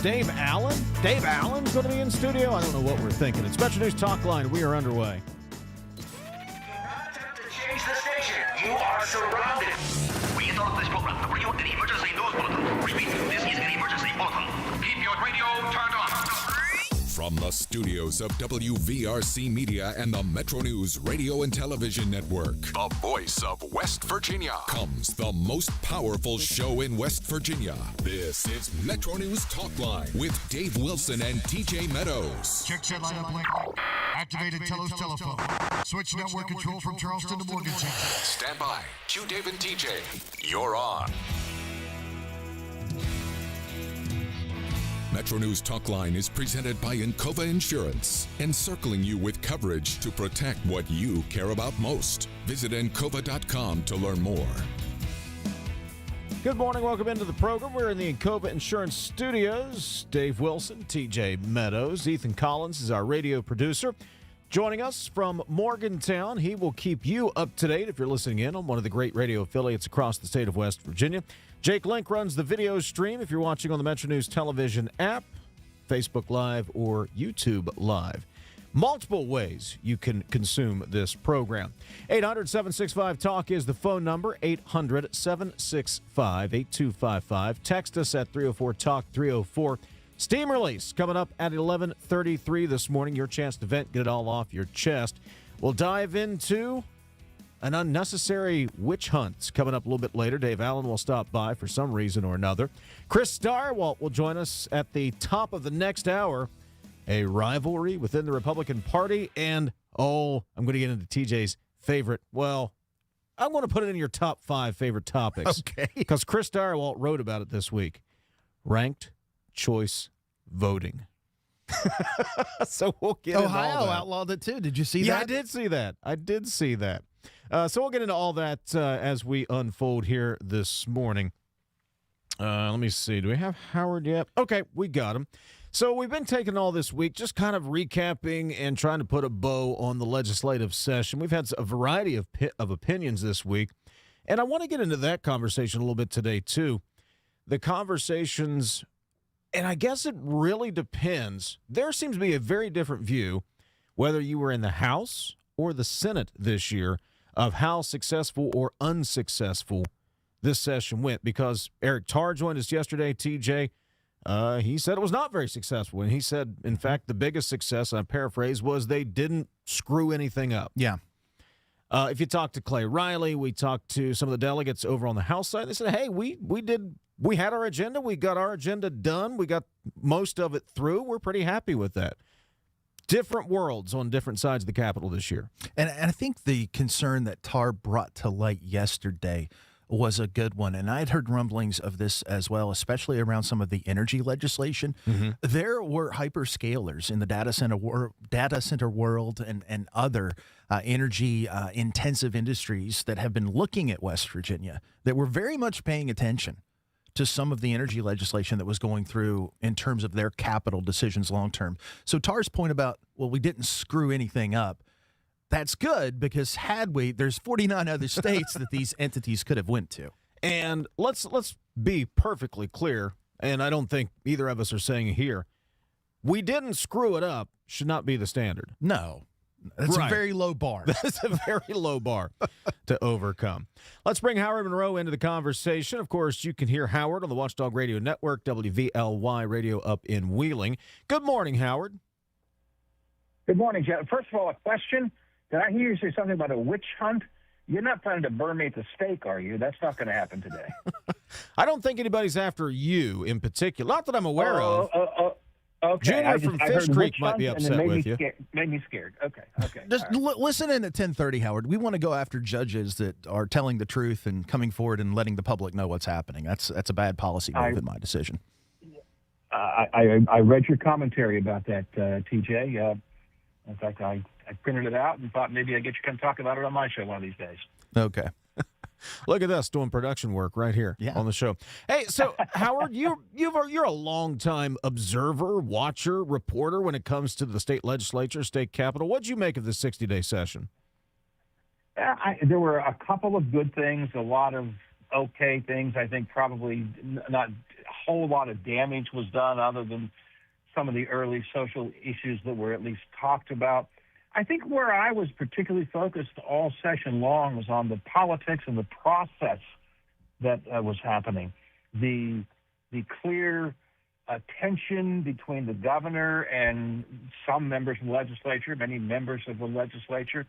Dave Allen? Dave Allen's going to be in studio? I don't know what we're thinking. It's MetroNews Talkline. We are underway. Do not attempt to change the station. You are surrounded. We interrupt this program to bring you an emergency news bulletin. Repeat, this is an emergency bulletin. Keep your radio turned on. From the studios of WVRC Media and the MetroNews Radio and Television Network, the voice of West Virginia, comes the most powerful show in West Virginia. This is MetroNews Talkline with Dave Wilson and TJ Meadows. Check set lineup link. Activated Telos telephone. Switch network control from Charleston to Morgantown. Stand by. Cue Dave and TJ. You're on. MetroNews Talkline is presented by Encova Insurance, encircling you with coverage to protect what you care about most. Visit Encova.com to learn more. Good morning. Welcome into the program. We're in the Encova Insurance Studios. Dave Wilson, TJ Meadows. Ethan Collins is our radio producer. Joining us from Morgantown, he will keep you up to date if you're listening in on one of the great radio affiliates across the state of West Virginia. Jake Link runs the video stream if you're watching on the MetroNews Television app, Facebook Live, or YouTube Live. Multiple ways you can consume this program. 800-765-TALK is the phone number, 800-765-8255. Text us at 304-TALK-304. Steam release coming up at 11:33 this morning. Your chance to vent, get it all off your chest. We'll dive into an unnecessary witch hunt coming up a little bit later. Dave Allen will stop by for some reason or another. Chris Stirewalt will join us at the top of the next hour. A rivalry within the Republican Party. And, I'm going to get into TJ's favorite. Well, I'm going to put it in your top 5 favorite topics. Okay. Because Chris Stirewalt wrote about it this week. Ranked choice voting. So we'll get into all Ohio that. outlawed it too. Did you see that? Yeah, I did see that. So we'll get into all that as we unfold here this morning. Let me see. Do we have Howard yet? Okay, we got him. So we've been taking all this week, just kind of recapping and trying to put a bow on the legislative session. We've had a variety of opinions this week, and I want to get into that conversation a little bit today, too. The conversations, and I guess it really depends. There seems to be a very different view, whether you were in the House or the Senate this year, of how successful or unsuccessful this session went. Because Eric Tarr joined us yesterday, TJ. He said it was not very successful. And he said, in fact, the biggest success, I paraphrase, was they didn't screw anything up. Yeah. If you talk to Clay Riley, we talked to some of the delegates over on the House side, they said, hey, we had our agenda. We got our agenda done. We got most of it through. We're pretty happy with that. Different worlds on different sides of the Capitol this year. And I think the concern that Tarr brought to light yesterday was a good one. And I had heard rumblings of this as well, especially around some of the energy legislation. Mm-hmm. There were hyperscalers in the data center world and other energy intensive industries that have been looking at West Virginia that were very much paying attention to some of the energy legislation that was going through in terms of their capital decisions long term. So Tarr's point about, well, we didn't screw anything up, that's good, because there's 49 other states that these entities could have went to. And let's be perfectly clear, and I don't think either of us are saying it here, we didn't screw it up should not be the standard. No. That's right. A very low bar. That's a very low bar to overcome. Let's bring Howard Monroe into the conversation. Of course, you can hear Howard on the Watchdog Radio Network, WVLY Radio up in Wheeling. Good morning, Howard. Good morning, Jeff. First of all, a question. Did I hear you say something about a witch hunt? You're not planning to burn me at the stake, are you? That's not going to happen today. I don't think anybody's after you in particular. Not that I'm aware of. Okay. Junior from Fish Creek might be upset with you. Made me scared. Okay. Just listen in at 10:30, Howard. We want to go after judges that are telling the truth and coming forward and letting the public know what's happening. That's a bad policy move in my decision. I read your commentary about that, TJ. In fact, I printed it out and thought maybe I'd get you to come talk about it on my show one of these days. Okay. Look at us doing production work right here on the show. Hey, so Howard, you're a longtime observer, watcher, reporter when it comes to the state legislature, state capitol. What'd you make of the 60-day session? There were a couple of good things, a lot of okay things. I think probably not whole lot of damage was done other than some of the early social issues that were at least talked about. I think where I was particularly focused all session long was on the politics and the process that was happening. The clear tension between the governor and some members of the legislature, many members of the legislature,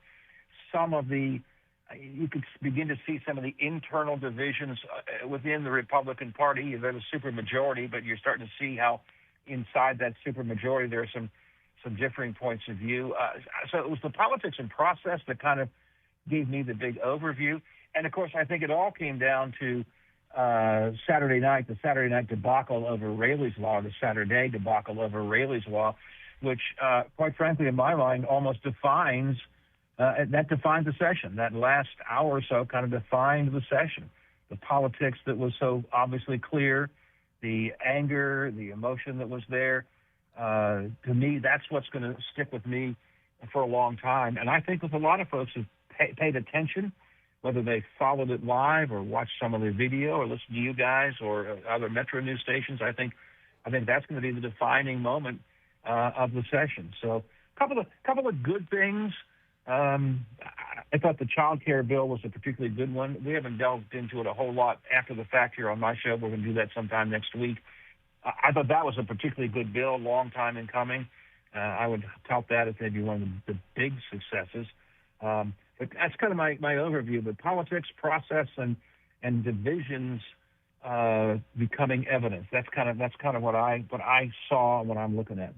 you could begin to see some of the internal divisions within the Republican Party. There's a supermajority, but you're starting to see how inside that supermajority there are some differing points of view. So it was the politics and process that kind of gave me the big overview. And, of course, I think it all came down to the Saturday night debacle over Rayleigh's Law, the Saturday debacle over Rayleigh's Law, which, quite frankly, in my mind, almost defines the session. That last hour or so kind of defined the session. The politics that was so obviously clear, the anger, the emotion that was there. To me, that's what's going to stick with me for a long time. And I think with a lot of folks who paid attention, whether they followed it live or watched some of the video or listened to you guys or other Metro News stations, I think that's going to be the defining moment of the session. So a couple of good things. I thought the child care bill was a particularly good one. We haven't delved into it a whole lot after the fact here on my show. We're going to do that sometime next week. I thought that was a particularly good bill, long time in coming. I would tout that as maybe one of the big successes. But that's kind of my overview. But politics, process, and divisions becoming evidence. That's kind of what I saw when I'm looking at.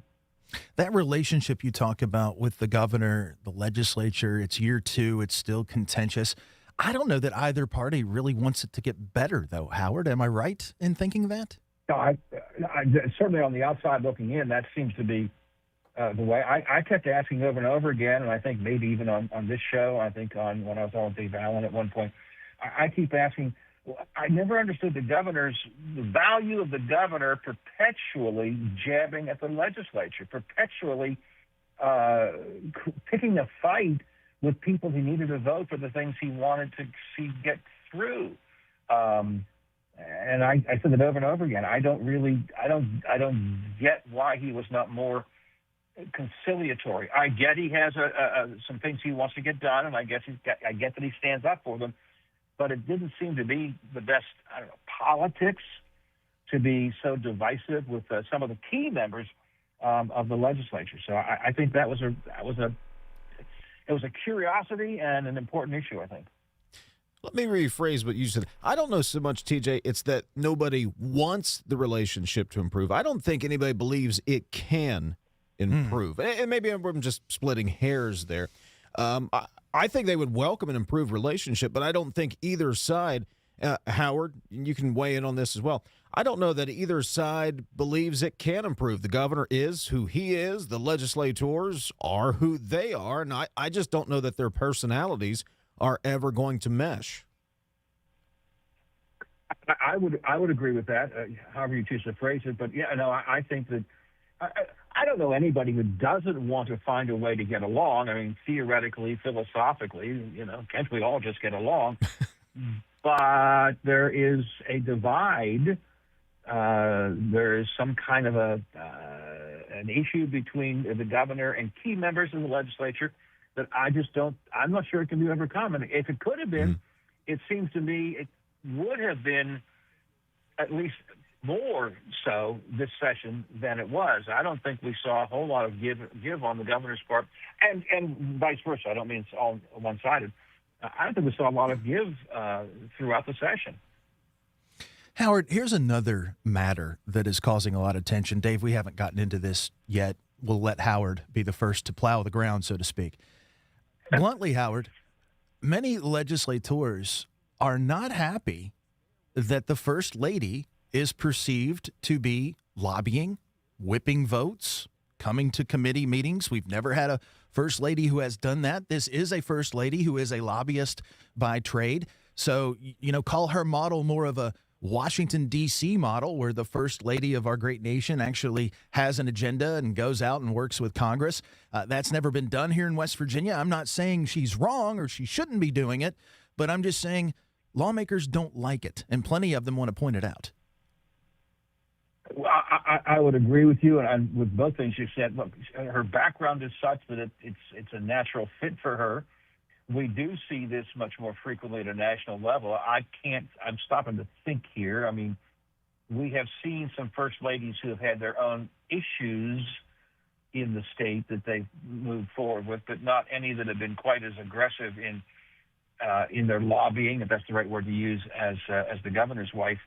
That relationship you talk about with the governor, the legislature, it's year 2, it's still contentious. I don't know that either party really wants it to get better, though, Howard. Am I right in thinking that? No, I certainly on the outside looking in, that seems to be the way. I kept asking over and over again, and I think maybe even on this show, I think when I was on with Dave Allen at one point, I keep asking, I never understood the value of the governor perpetually jabbing at the legislature, perpetually picking a fight with people he needed to vote for the things he wanted to see get through. And I said it over and over again. I don't get why he was not more conciliatory. I get he has some things he wants to get done, and I get that he stands up for them. But it didn't seem to be the best, politics to be so divisive with some of the key members of the legislature. So I think that was a curiosity and an important issue, I think. Let me rephrase what you said. I don't know so much, TJ, it's that nobody wants the relationship to improve. I don't think anybody believes it can improve. And maybe I'm just splitting hairs there. I think they would welcome an improved relationship, but I don't think either side, Howard, you can weigh in on this as well. I don't know that either side believes it can improve. The governor is who he is. The legislators are who they are. And I just don't know that their personalities are ever going to mesh. I would agree with that, however you choose to phrase it. But, I think that I don't know anybody who doesn't want to find a way to get along. I mean, theoretically, philosophically, can't we all just get along? But there is a divide. There is some kind of an issue between the governor and key members of the legislature that I'm not sure it can be overcome. And if it could have been, it seems to me it would have been at least more so this session than it was. I don't think we saw a whole lot of give on the governor's part, and vice versa. I don't mean it's all one-sided. I don't think we saw a lot of give throughout the session. Howard, here's another matter that is causing a lot of tension. Dave, we haven't gotten into this yet. We'll let Howard be the first to plow the ground, so to speak. Bluntly, Howard, many legislators are not happy that the First Lady is perceived to be lobbying, whipping votes, coming to committee meetings. We've never had a First Lady who has done that. This is a First Lady who is a lobbyist by trade. So, call her model more of a Washington, D.C. model where the First Lady of our great nation actually has an agenda and goes out and works with Congress. That's never been done here in West Virginia. I'm not saying she's wrong or she shouldn't be doing it, but I'm just saying lawmakers don't like it, and plenty of them want to point it out. I would agree with you, and with both things you said. Look, her background is such that it's a natural fit for her. We do see this much more frequently at a national level. I'm stopping to think here. I mean, we have seen some first ladies who have had their own issues in the state that they've moved forward with, but not any that have been quite as aggressive in their lobbying, if that's the right word to use, as the governor's wife.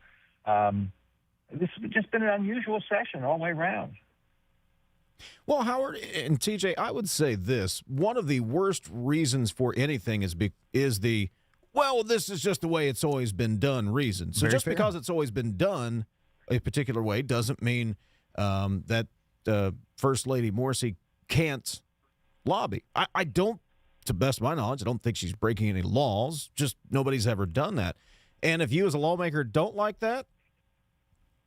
This has just been an unusual session all the way around. Well, Howard and TJ, I would say this. One of the worst reasons for anything is this is just the way it's always been done reason. So just because it's always been done a particular way doesn't mean that First Lady Morrissey can't lobby. I don't, to the best of my knowledge, I don't think she's breaking any laws. Just nobody's ever done that. And if you as a lawmaker don't like that,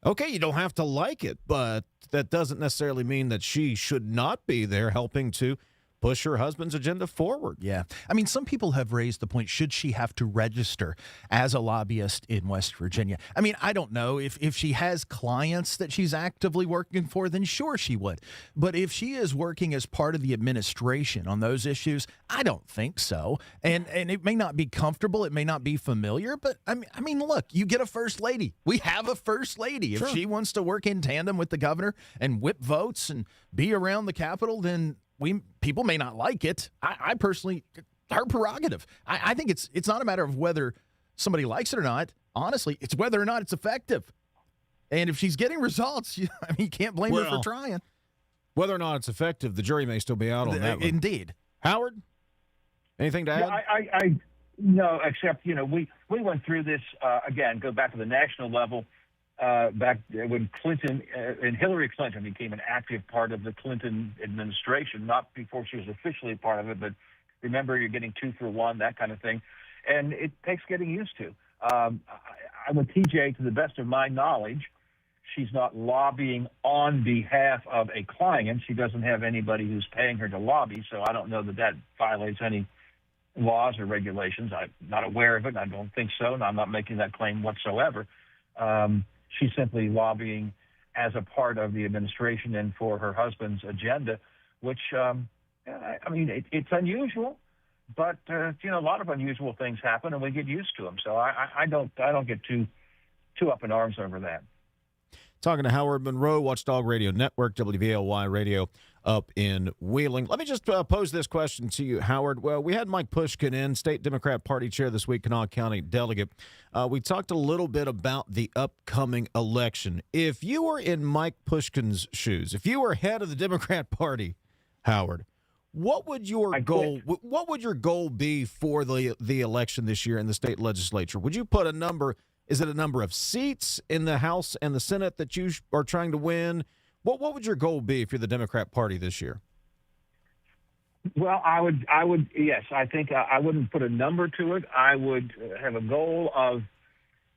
okay, you don't have to like it, but that doesn't necessarily mean that she should not be there helping to push her husband's agenda forward. Yeah. I mean, some people have raised the point, should she have to register as a lobbyist in West Virginia? I mean, I don't know. If she has clients that she's actively working for, then sure she would. But if she is working as part of the administration on those issues, I don't think so. And it may not be comfortable. It may not be familiar. But, I mean, look, you get a first lady. We have a first lady. If she wants to work in tandem with the governor and whip votes and be around the Capitol, then people may not like it. I personally, her prerogative. I think it's not a matter of whether somebody likes it or not. Honestly, it's whether or not it's effective. And if she's getting results, you can't blame her for trying. Whether or not it's effective, the jury may still be out on that one. Indeed. Howard, anything to add? I no, except, we went through this, again, go back to the national level, back when Clinton and Hillary Clinton became an active part of the Clinton administration, not before she was officially part of it, but remember, you're getting 2 for 1, that kind of thing. And it takes getting used to. I'm with TJ, to the best of my knowledge, she's not lobbying on behalf of a client. She doesn't have anybody who's paying her to lobby, so I don't know that violates any laws or regulations. I'm not aware of it, and I don't think so, and I'm not making that claim whatsoever. She's simply lobbying as a part of the administration and for her husband's agenda, which, it's unusual, but, a lot of unusual things happen and we get used to them. So I don't get too up in arms over that. Talking to Howard Monroe, Watchdog Radio Network, WVLY Radio up in Wheeling. Let me just pose this question to you, Howard. Well, we had Mike Pushkin in, State Democrat Party Chair this week, Kanawha County Delegate. We talked a little bit about the upcoming election. If you were in Mike Pushkin's shoes, if you were head of the Democrat Party, Howard, what would your goal be for the election this year in the state legislature? Would you put a number? Is it a number of seats in the House and the Senate that you are trying to win? What would your goal be if you're the Democrat Party this year? Well, I would, yes. I think I wouldn't put a number to it. I would have a goal of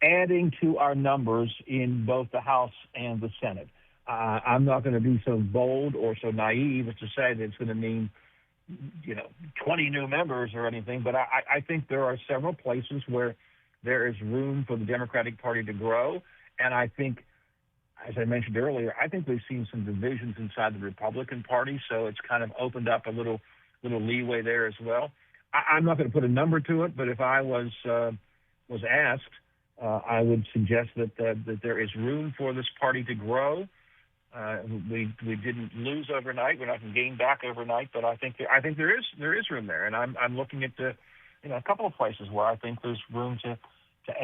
adding to our numbers in both the House and the Senate. I'm not going to be so bold or so naive as to say that it's going to mean, 20 new members or anything, but I think there are several places where there is room for the Democratic Party to grow. And I think, as I mentioned earlier, I think we've seen some divisions inside the Republican Party, so it's kind of opened up a little leeway there as well. I'm not going to put a number to it, but if I was asked, I would suggest that there is room for this party to grow. We didn't lose overnight. We're not going to gain back overnight, but I think there is room there, and I'm looking at a couple of places where I think there's room to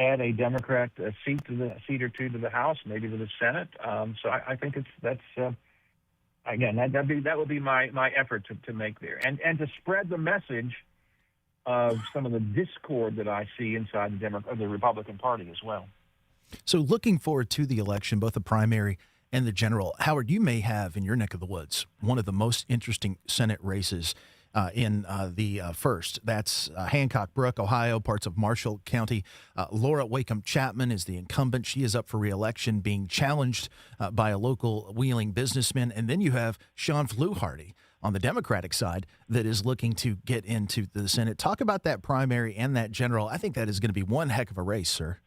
add a Democrat seat or two to the House, maybe to the Senate. So I think that would be my effort to make there, and to spread the message of some of the discord that I see inside the Republican Party as well. So looking forward to the election, both the primary and the general, Howard, you may have in your neck of the woods one of the most interesting Senate races in the first. That's Hancock Brook, Ohio, parts of Marshall County. Laura Wacom Chapman is the incumbent. She is up for re-election, being challenged by a local Wheeling businessman. And then you have Sean Fluharty on the Democratic side that is looking to get into the Senate. Talk about that primary and that general. I think that is going to be one heck of a race, sir.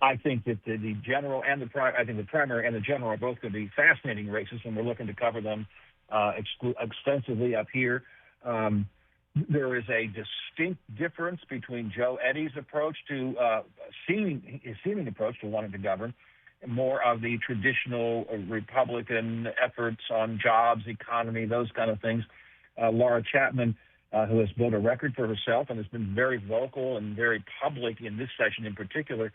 I think that the general and the primary and the general are both going to be fascinating races, and we're looking to cover them extensively up here. There is a distinct difference between Joe Eddy's approach to his seeming approach to wanting to govern, more of the traditional Republican efforts on jobs, economy, those kind of things. Laura Chapman, who has built a record for herself and has been very vocal and very public in this session in particular,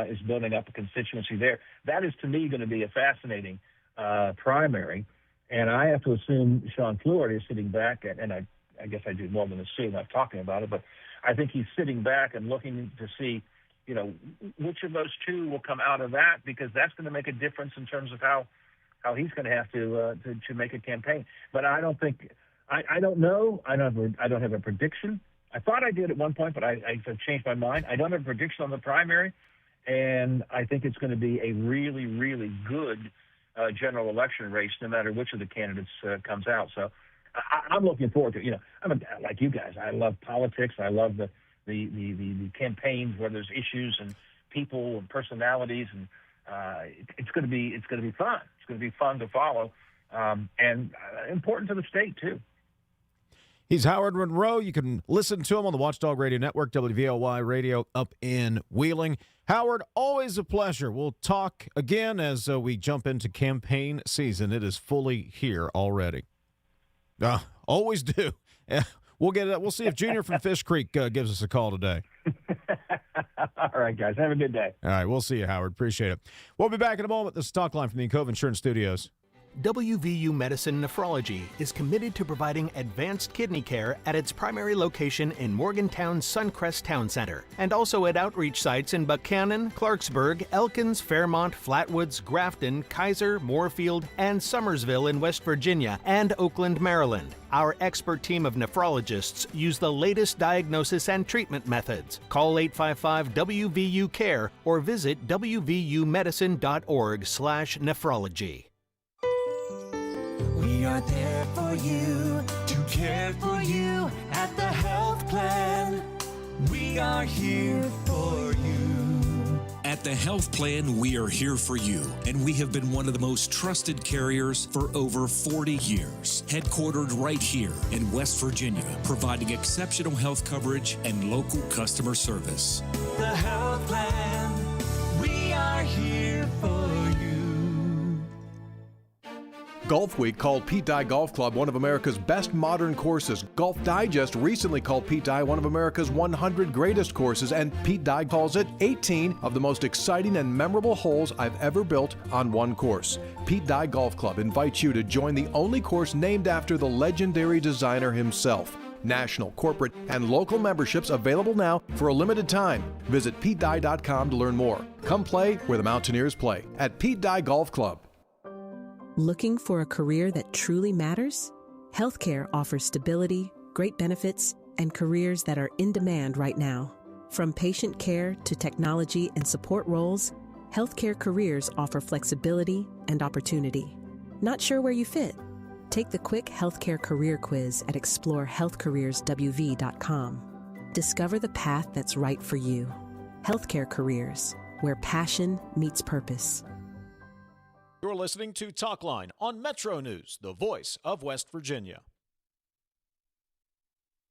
is building up a constituency there. That is, to me, going to be a fascinating primary. And I have to assume Sean Fleur is sitting back, and I guess I do more than assume. I'm talking about it, but I think he's sitting back and looking to see, which of those two will come out of that, because that's going to make a difference in terms of how he's going to have to make a campaign. But I don't think I don't know. I don't have a prediction. I thought I did at one point, but I've changed my mind. I don't have a prediction on the primary, and I think it's going to be a really, really good general election race, no matter which of the candidates comes out. So I'm looking forward to it. I'm like you guys. I love politics. I love the campaigns where there's issues and people and personalities, and it's going to be fun. It's going to be fun to follow, and important to the state too. He's Howard Monroe. You can listen to him on the Watchdog Radio Network, WVLY Radio up in Wheeling. Howard, always a pleasure. We'll talk again as we jump into campaign season. It is fully here already. Always do. We'll see if Junior from Fish Creek gives us a call today. All right, guys. Have a good day. All right. We'll see you, Howard. Appreciate it. We'll be back in a moment. This is Talkline from the Cove Insurance Studios. WVU Medicine Nephrology is committed to providing advanced kidney care at its primary location in Morgantown's Suncrest Town Center, and also at outreach sites in Buchanan, Clarksburg, Elkins, Fairmont, Flatwoods, Grafton, Kaiser, Moorfield, and Summersville in West Virginia, and Oakland, Maryland. Our expert team of nephrologists use the latest diagnosis and treatment methods. Call 855-WVU-CARE or visit wvumedicine.org/nephrology. We are there for you, to care for you at the health plan. We are here for you. At the Health Plan, we are here for you, and we have been one of the most trusted carriers for over 40 years. Headquartered right here in West Virginia, providing exceptional health coverage and local customer service. The Health Plan, we are here for you. Golf Week called Pete Dye Golf Club one of America's best modern courses. Golf Digest recently called Pete Dye one of America's 100 greatest courses, and Pete Dye calls it 18 of the most exciting and memorable holes I've ever built on one course. Pete Dye Golf Club invites you to join the only course named after the legendary designer himself. National, corporate, and local memberships available now for a limited time. Visit PeteDye.com to learn more. Come play where the Mountaineers play at Pete Dye Golf Club. Looking for a career that truly matters? Healthcare offers stability, great benefits, and careers that are in demand right now. From patient care to technology and support roles, healthcare careers offer flexibility and opportunity. Not sure where you fit? Take the quick healthcare career quiz at explorehealthcareerswv.com. Discover the path that's right for you. Healthcare careers, where passion meets purpose. You're listening to Talkline on Metro News, the voice of West Virginia.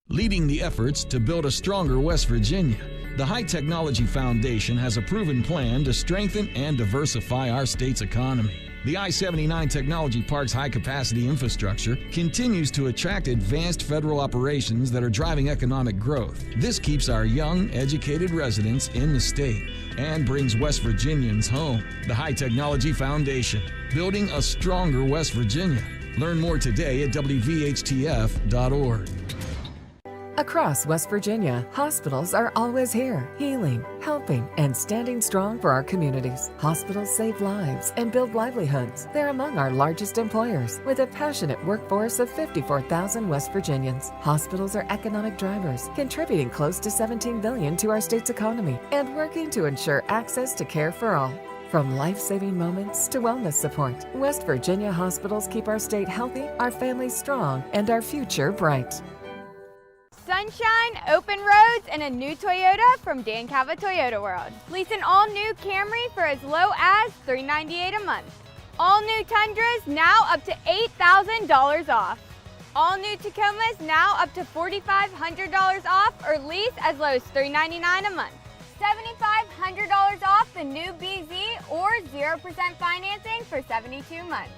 Leading the efforts to build a stronger West Virginia, the High Technology Foundation has a proven plan to strengthen and diversify our state's economy. The I-79 Technology Park's high-capacity infrastructure continues to attract advanced federal operations that are driving economic growth. This keeps our young, educated residents in the state and brings West Virginians home. The High Technology Foundation, building a stronger West Virginia. Learn more today at WVHTF.org. Across West Virginia, hospitals are always here, healing, helping, and standing strong for our communities. Hospitals save lives and build livelihoods. They're among our largest employers, with a passionate workforce of 54,000 West Virginians. Hospitals are economic drivers, contributing close to $17 billion to our state's economy and working to ensure access to care for all. From life-saving moments to wellness support, West Virginia hospitals keep our state healthy, our families strong, and our future bright. sunshine, open roads, and a new Toyota from Dan Cava Toyota World. Lease an all-new Camry for as low as $398 a month. All new Tundras now up to $8,000 off. All new Tacomas now up to $4,500 off or lease as low as $399 a month. $7,500 off the new BZ or 0% financing for 72 months.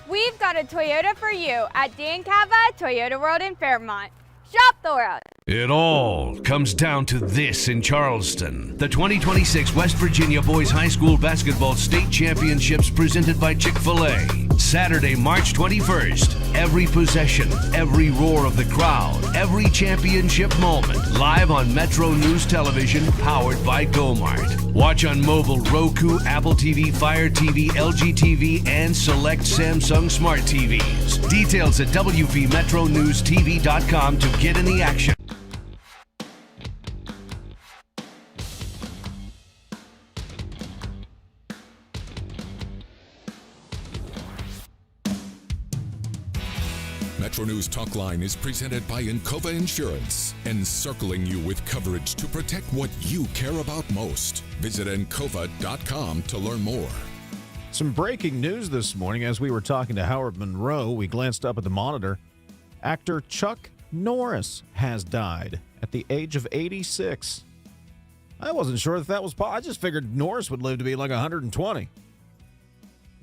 We've got a Toyota for you at Dan Cava Toyota World in Fairmont. Shop the world. It all comes down to this in Charleston. The 2026 West Virginia Boys High School Basketball State Championships presented by Chick-fil-A. Saturday, March 21st. Every possession, every roar of the crowd, every championship moment. Live on MetroNews Television, powered by GoMart. Watch on mobile, Roku, Apple TV, Fire TV, LG TV, and select Samsung Smart TVs. Details at WVMetroNewsTV.com to get in the action. MetroNews Talkline is presented by Encova Insurance, encircling you with coverage to protect what you care about most. Visit Encova.com to learn more. Some breaking news this morning. As we were talking to Howard Monroe, we glanced up at the monitor. Actor Chuck Norris has died at the age of 86. I wasn't sure if that was possible. I just figured Norris would live to be like 120.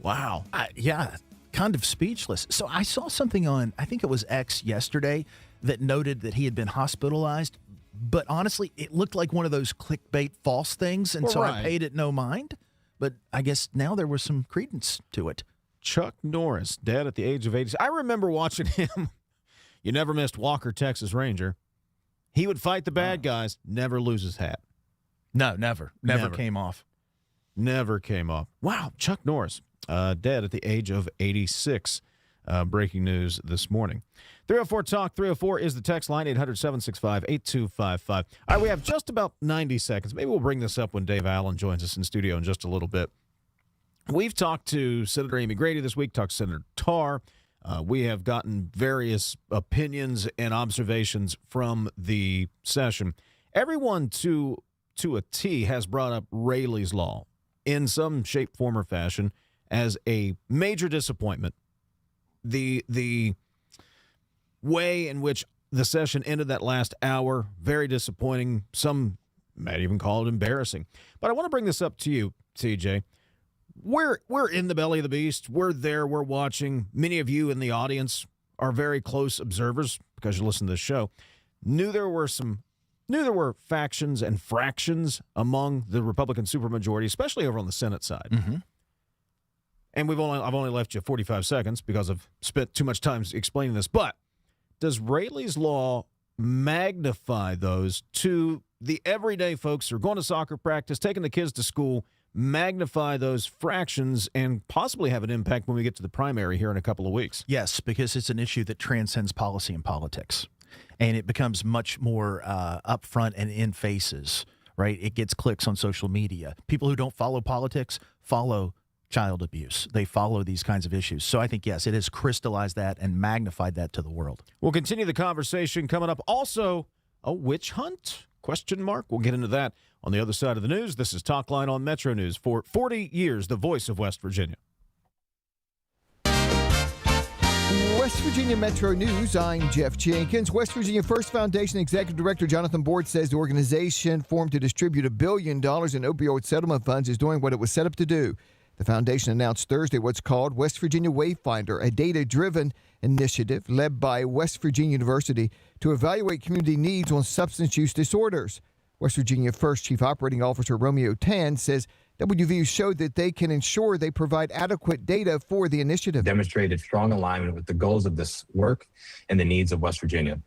Wow. Yeah, kind of speechless. So I saw something on, I think it was X yesterday, that noted that he had been hospitalized. But honestly, it looked like one of those clickbait false things, and so I paid it no mind. But I guess now there was some credence to it. Chuck Norris, dead at the age of 86. I remember watching him. You never missed Walker, Texas Ranger. He would fight the bad guys, never lose his hat. No, never. Never came off. Never came off. Wow, Chuck Norris, dead at the age of 86. Breaking news this morning. 304-TALK, 304 is the text line, 800-765-8255. All right, we have just about 90 seconds. Maybe we'll bring this up when Dave Allen joins us in studio in just a little bit. We've talked to Senator Amy Grady this week, talked to Senator Tarr. We have gotten various opinions and observations from the session. Everyone to a T has brought up Rayleigh's Law in some shape, form, or fashion as a major disappointment. The way in which the session ended that last hour, very disappointing. Some might even call it embarrassing. But I want to bring this up to you, TJ. We're in the belly of the beast. We're there. We're watching. Many of you in the audience are very close observers because you listen to this show. Knew there were factions and fractions among the Republican supermajority, especially over on the Senate side. Mm-hmm. And I've only left you 45 seconds because I've spent too much time explaining this. But does Rayleigh's Law magnify those to the everyday folks who are going to soccer practice, taking the kids to school, magnify those fractions and possibly have an impact when we get to the primary here in a couple of weeks? Yes, because it's an issue that transcends policy and politics. And it becomes much more upfront and in faces, right? It gets clicks on social media. People who don't follow politics follow child abuse. They follow these kinds of issues. So I think, yes, it has crystallized that and magnified that to the world. We'll continue the conversation coming up. Also, a witch hunt? Question mark. We'll get into that on the other side of the news. This is Talkline on Metro News. For 40 years, the voice of West Virginia. West Virginia Metro News, I'm Jeff Jenkins. West Virginia First Foundation Executive Director Jonathan Board says the organization formed to distribute $1 billion in opioid settlement funds is doing what it was set up to do. The foundation announced Thursday what's called West Virginia Wayfinder, a data-driven initiative led by West Virginia University to evaluate community needs on substance use disorders. West Virginia First Chief Operating Officer Romeo Tan says WVU showed that they can ensure they provide adequate data for the initiative. Demonstrated strong alignment with the goals of this work and the needs of West Virginia.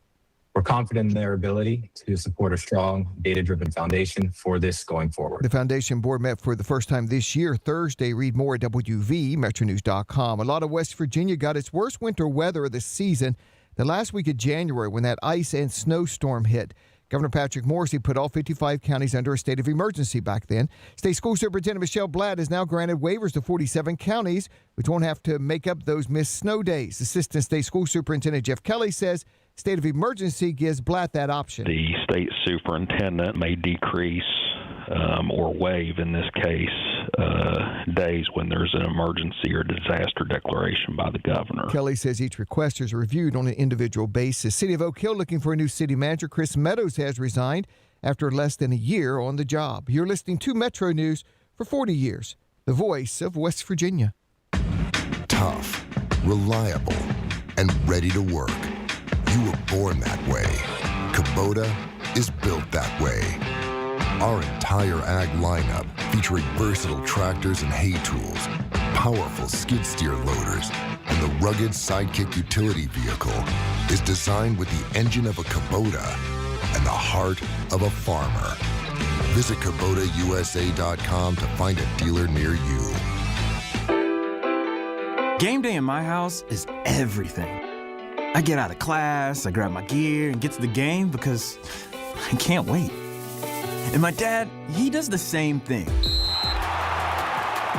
We're confident in their ability to support a strong, data-driven foundation for this going forward. The foundation board met for the first time this year, Thursday. Read more at WVMetroNews.com. A lot of West Virginia got its worst winter weather of the season the last week of January when that ice and snowstorm hit. Governor Patrick Morrisey put all 55 counties under a state of emergency back then. State School Superintendent Michelle Blatt has now granted waivers to 47 counties, which won't have to make up those missed snow days. Assistant State School Superintendent Jeff Kelly says State of emergency gives Blatt that option. The state superintendent may decrease or waive, in this case, days when there's an emergency or disaster declaration by the governor. Kelly says each request is reviewed on an individual basis. City of Oak Hill looking for a new city manager. Chris Meadows has resigned after less than a year on the job. You're listening to Metro News for 40 years, the voice of West Virginia. Tough, reliable, and ready to work. You were born that way. Kubota is built that way. Our entire ag lineup, featuring versatile tractors and hay tools, powerful skid steer loaders, and the rugged Sidekick utility vehicle, is designed with the engine of a Kubota and the heart of a farmer. Visit KubotaUSA.com to find a dealer near you. Game day in my house is everything. I get out of class, I grab my gear, and get to the game because I can't wait. And my dad, he does the same thing.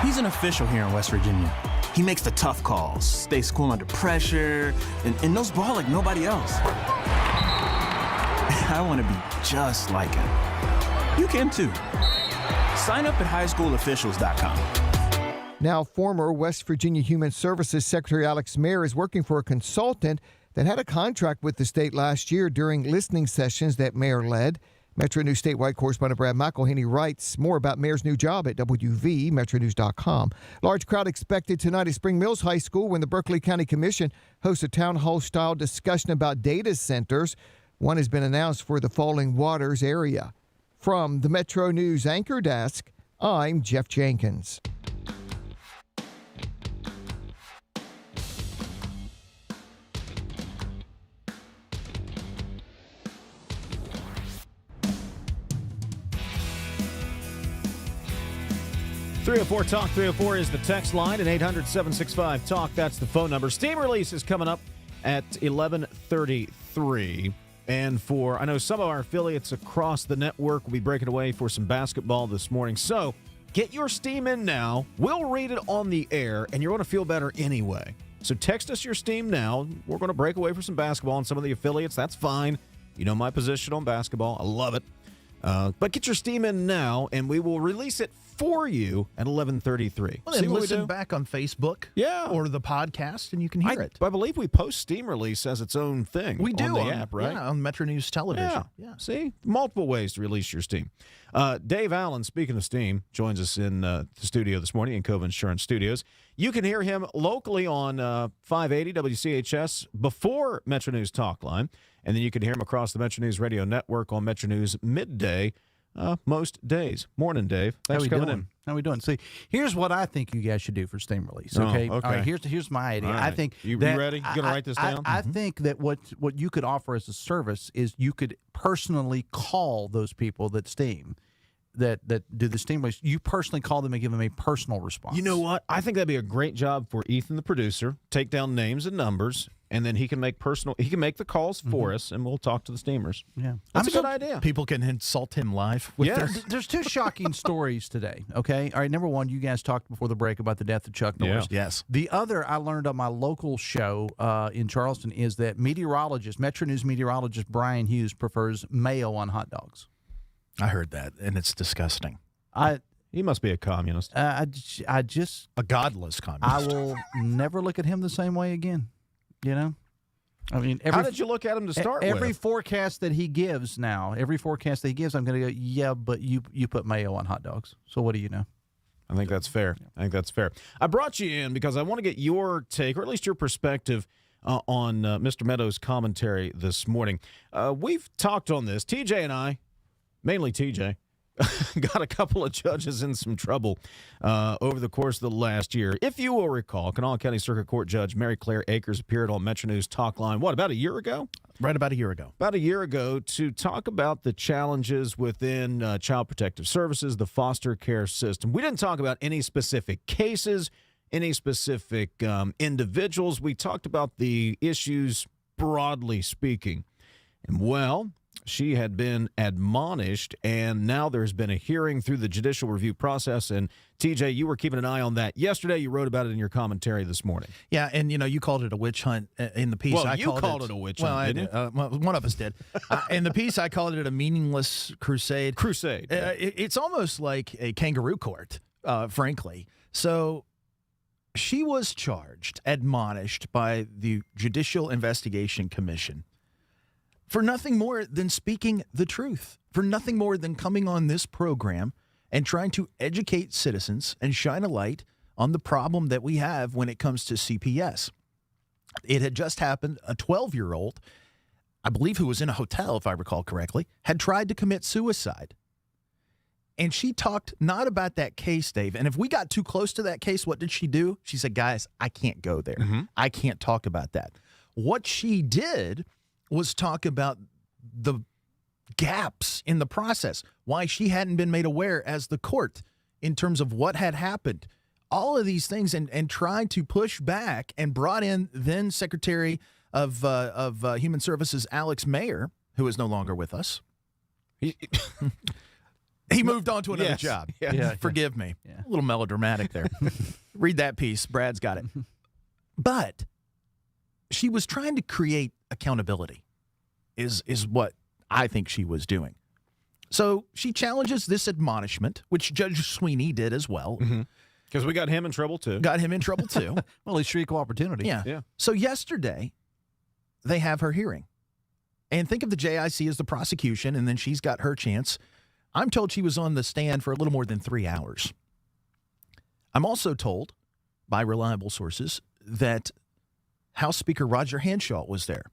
He's an official here in West Virginia. He makes the tough calls, stays cool under pressure, and knows ball like nobody else. I want to be just like him. You can too. Sign up at highschoolofficials.com. Now, former West Virginia Human Services Secretary Alex Mayer is working for a consultant that had a contract with the state last year during listening sessions that Mayer led. Metro News statewide correspondent Brad McElhaney writes more about Mayer's new job at WVMetroNews.com. Large crowd expected tonight at Spring Mills High School when the Berkeley County Commission hosts a town hall-style discussion about data centers. One has been announced for the Falling Waters area. From the Metro News Anchor Desk, I'm Jeff Jenkins. .304 Talk 304 is the text line, and 800-765-TALK. That's the phone number. Steam release is coming up at 11:33. And I know some of our affiliates across the network will be breaking away for some basketball this morning. So get your Steam in now. We'll read it on the air, and you're going to feel better anyway. So text us your Steam now. We're going to break away for some basketball on some of the affiliates. That's fine. You know my position on basketball. I love it. But get your Steam in now, and we will release it for you at 11:33. Well, then listen back on Facebook, or the podcast, and you can hear it. I believe we post Steam release as its own thing. We do on the app, right? Yeah, on MetroNews Television. Yeah. See, multiple ways to release your Steam. Dave Allen, speaking of Steam, joins us in the studio this morning in Cove Insurance Studios. You can hear him locally on 580 WCHS before Metro News Talkline, and then you can hear him across the Metro News Radio Network on Metro News midday. Most days. Morning, Dave. Thanks for coming in. How we doing? See, here's what I think you guys should do for Steam release. Okay. Okay. All right. Here's my idea. All right. I think you ready? You gonna write this down? I think that what you could offer as a service is you could personally call those people that Steam. That do the Steam release. You personally call them and give them a personal response. You know what? I think that'd be a great job for Ethan, the producer. Take down names and numbers, and then he can make the calls for us, and we'll talk to the Steamers. Yeah, that's a good idea. People can insult him live. There's two shocking stories today. Okay, all right. Number one, you guys talked before the break about the death of Chuck Norris. Yeah. Yes. The other, I learned on my local show in Charleston, is that Metro News meteorologist Brian Hughes prefers mayo on hot dogs. I heard that, and it's disgusting. He must be a communist. I just a godless communist. I will never look at him the same way again. You know, I mean, how did you look at him to start every with? forecast that he gives now, I'm going to go, yeah, but you put mayo on hot dogs. So what do you know? I think that's fair. I brought you in because I want to get your take, or at least your perspective, on Mr. Meadows' commentary this morning. We've talked on this. TJ and I, mainly TJ, got a couple of judges in some trouble over the course of the last year. If you will recall, Kanawha County Circuit Court Judge Mary Claire Akers appeared on Metro News Talkline, about a year ago? Right about a year ago. About a year ago to talk about the challenges within Child Protective Services, the foster care system. We didn't talk about any specific cases, any specific individuals. We talked about the issues broadly speaking. And, well, She had been admonished, and now there's been a hearing through the judicial review process. And, TJ, you were keeping an eye on that yesterday. You wrote about it in your commentary this morning. Yeah, and, you called it a witch hunt in the piece. Well, I you called it a witch hunt, didn't you? Well, one of us did. In the piece, I called it a meaningless crusade. Crusade. It's almost like a kangaroo court, frankly. So she was charged, admonished by the Judicial Investigation Commission for nothing more than speaking the truth, for nothing more than coming on this program and trying to educate citizens and shine a light on the problem that we have when it comes to CPS. It had just happened. A 12-year-old, I believe who was in a hotel, if I recall correctly, had tried to commit suicide. And she talked not about that case, Dave. And if we got too close to that case, what did she do? She said, guys, I can't go there. I can't talk about that. What she did was talk about the gaps in the process, why she hadn't been made aware as the court in terms of what had happened, all of these things, and tried to push back and brought in then Secretary of Human Services Alex Mayer, who is no longer with us. He moved on to another job. Yeah. Forgive me. A little melodramatic there. Read that piece. Brad's got it. But she was trying to create accountability is what I think she was doing. So she challenges this admonishment, which Judge Sweeney did as well. Because we got him in trouble, too. Well, it's equal opportunity. Yeah. So yesterday, they have her hearing. And think of the JIC as the prosecution, and then she's got her chance. I'm told she was on the stand for a little more than 3 hours. I'm also told by reliable sources that House Speaker Roger Hanshaw was there.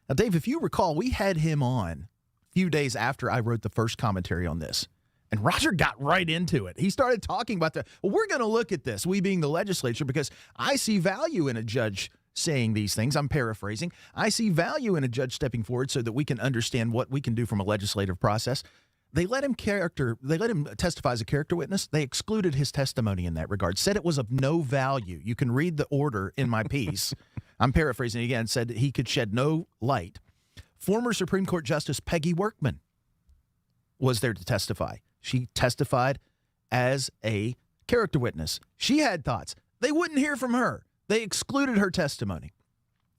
Now, Dave, if you recall, we had him on a few days after I wrote the first commentary on this. And Roger got right into it. He started talking about we're going to look at this, we being the legislature, because I see value in a judge saying these things. I'm paraphrasing. I see value in a judge stepping forward so that we can understand what we can do from a legislative process. They let him testify as a character witness. They excluded his testimony in that regard, said it was of no value. You can read the order in my piece. I'm paraphrasing again, said he could shed no light. Former Supreme Court Justice Peggy Workman was there to testify. She testified as a character witness. She had thoughts. They wouldn't hear from her. They excluded her testimony.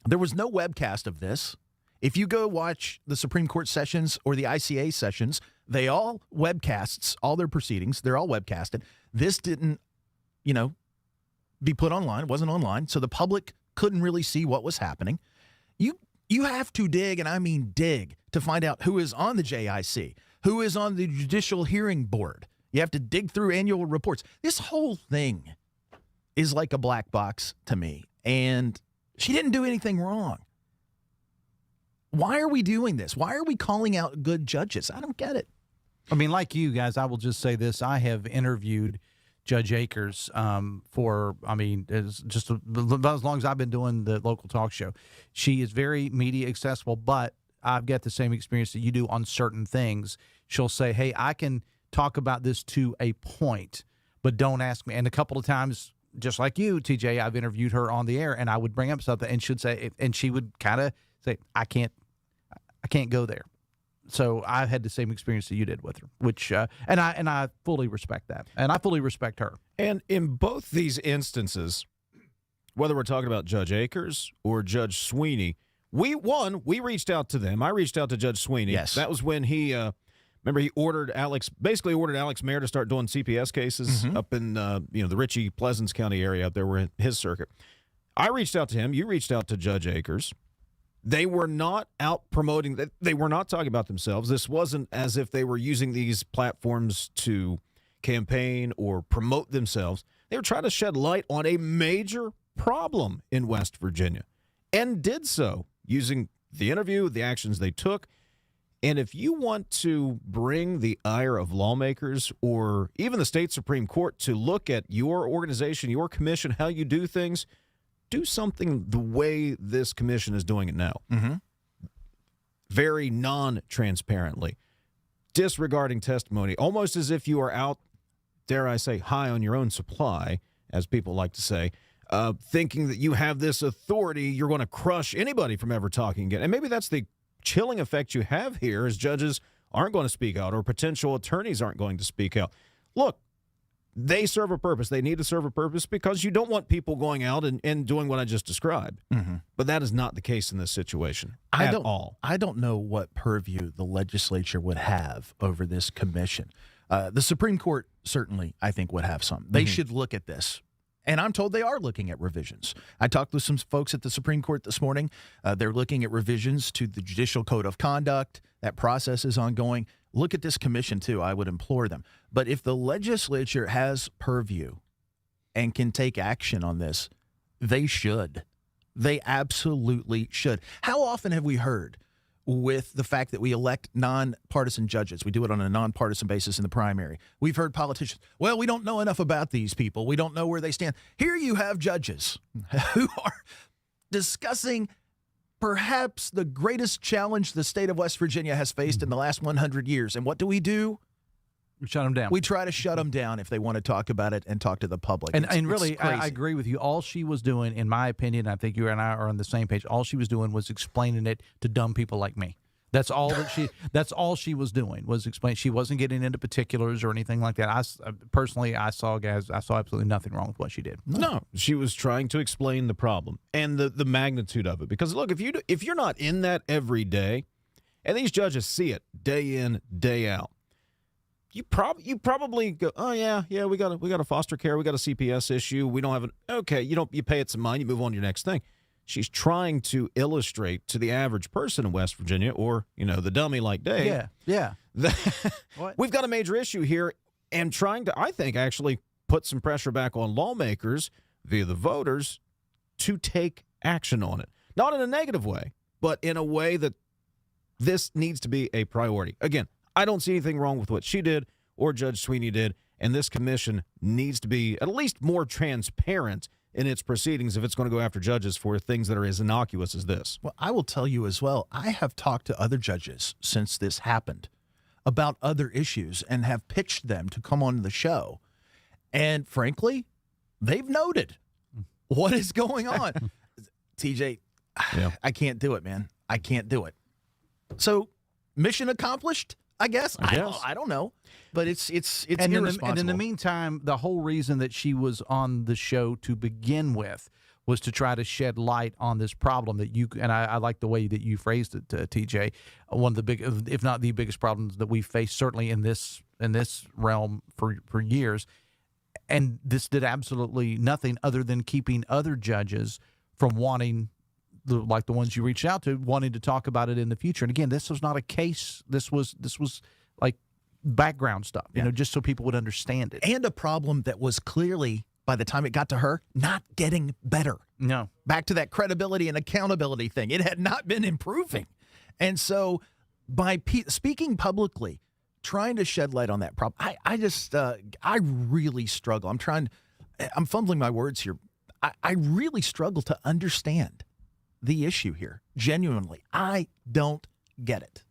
There was no webcast of this. If you go watch the Supreme Court sessions or the ICA sessions, they all webcasts, all their proceedings. They're all webcasted. This didn't, be put online. It wasn't online, so the public couldn't really see what was happening. You have to dig, and I mean dig, to find out who is on the JIC, who is on the Judicial Hearing Board. You have to dig through annual reports. This whole thing is like a black box to me, and she didn't do anything wrong. Why are we doing this? Why are we calling out good judges? I don't get it. I mean, like you guys, I will just say this. I have interviewed Judge Akers it's just about as long as I've been doing the local talk show. She is very media accessible, but I've got the same experience that you do on certain things. She'll say, hey, I can talk about this to a point, but don't ask me. And a couple of times, just like you, TJ, I've interviewed her on the air, and I would bring up something, and she would kind of say, I can't go there. So I had the same experience that you did with her, which and I fully respect that, and I fully respect her. And in both these instances, whether we're talking about Judge Akers or Judge Sweeney, we reached out to them. I reached out to Judge Sweeney. Yes, that was when he remember he ordered Alex Mayer to start doing CPS cases up in the Ritchie Pleasants County area up there, where his circuit. I reached out to him. You reached out to Judge Akers. They were not out promoting that. They were not talking about themselves. This wasn't as if they were using these platforms to campaign or promote themselves. They were trying to shed light on a major problem in West Virginia, and did so using the interview, the actions they took. And if you want to bring the ire of lawmakers or even the state Supreme Court to look at your organization, your commission, how you do things, do something the way this commission is doing it now. Very non-transparently, disregarding testimony, almost as if you are out, dare I say, high on your own supply, as people like to say, thinking that you have this authority, you're going to crush anybody from ever talking again. And maybe that's the chilling effect you have here is judges aren't going to speak out or potential attorneys aren't going to speak out. Look, they serve a purpose. They need to serve a purpose because you don't want people going out and doing what I just described. Mm-hmm. But that is not the case in this situation I at all. I don't know what purview the legislature would have over this commission. The Supreme Court certainly, I think, would have some. They should look at this. And I'm told they are looking at revisions. I talked with some folks at the Supreme Court this morning. They're looking at revisions to the Judicial Code of Conduct. That process is ongoing. Look at this commission, too. I would implore them. But if the legislature has purview and can take action on this, they should. They absolutely should. How often have we heard with the fact that we elect nonpartisan judges? We do it on a nonpartisan basis in the primary. We've heard politicians, well, we don't know enough about these people. We don't know where they stand. Here you have judges who are discussing perhaps the greatest challenge the state of West Virginia has faced in the last 100 years. And what do? We shut them down. We try to shut them down if they want to talk about it and talk to the public. And really, I agree with you. All she was doing, in my opinion, I think you and I are on the same page, all she was doing was explaining it to dumb people like me. That's all that's all she was doing was explain. She wasn't getting into particulars or anything like that. I saw absolutely nothing wrong with what she did. No, she was trying to explain the problem and the magnitude of it. Because look, if you're not in that every day, and these judges see it day in, day out, you probably go, oh yeah, we got a foster care, we got a CPS issue, we don't have you pay it some mind, you move on to your next thing. She's trying to illustrate to the average person in West Virginia, or the dummy like Dave. Yeah. We've got a major issue here, and trying to, I think, actually put some pressure back on lawmakers via the voters to take action on it. Not in a negative way, but in a way that this needs to be a priority. Again, I don't see anything wrong with what she did or Judge Sweeney did, and this commission needs to be at least more transparent in its proceedings if it's going to go after judges for things that are as innocuous as this. Well, I will tell you as well, I have talked to other judges since this happened about other issues and have pitched them to come on the show. And frankly, they've noted what is going on. TJ, I can't do it, man. I can't do it. So, mission accomplished, I guess. I don't know. But it's irresponsible. And in the meantime, the whole reason that she was on the show to begin with was to try to shed light on this problem that you, and I like the way that you phrased it, TJ, one of the big, if not the biggest problems that we face certainly in this realm for years. And this did absolutely nothing other than keeping other judges from wanting, like the ones you reached out to, wanting to talk about it in the future. And again, this was not a case. This was like background stuff, just so people would understand it. And a problem that was clearly, by the time it got to her, not getting better. No. Back to that credibility and accountability thing. It had not been improving. And so by speaking publicly, trying to shed light on that problem, I really struggle. I'm fumbling my words here. I really struggle to understand the issue here. Genuinely, I don't get it.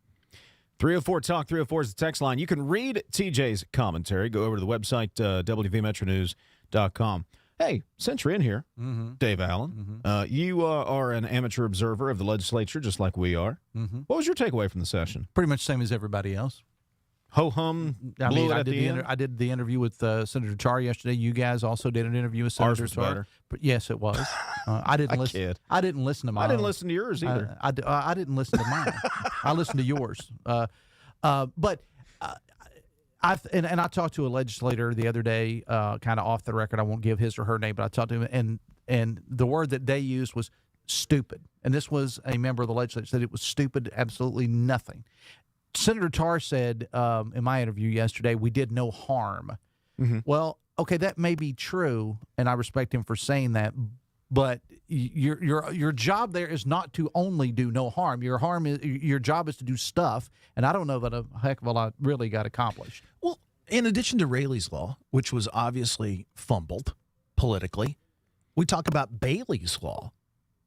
304-TALK, 304 is the text line. You can read TJ's commentary. Go over to the website, wvmetronews.com. Hey, since you're in here, Dave Allen, you are an amateur observer of the legislature, just like we are. What was your takeaway from the session? Pretty much the same as everybody else. Ho-hum, I did the interview with Senator Tar yesterday. You guys also did an interview with Senator Tar. Better. But yes, it was. I didn't listen. I didn't listen to mine. I didn't listen to yours either. I didn't listen to mine. I listened to yours. But I talked to a legislator the other day, kind of off the record. I won't give his or her name, but I talked to him, and the word that they used was stupid. And this was a member of the legislature said it was stupid, absolutely nothing. Senator Tar said in my interview yesterday, we did no harm. Well, okay, that may be true, and I respect him for saying that, but your job there is not to only do no harm. Your job is to do stuff, and I don't know that a heck of a lot really got accomplished. Well, in addition to Raley's Law, which was obviously fumbled politically, we talk about Bailey's Law,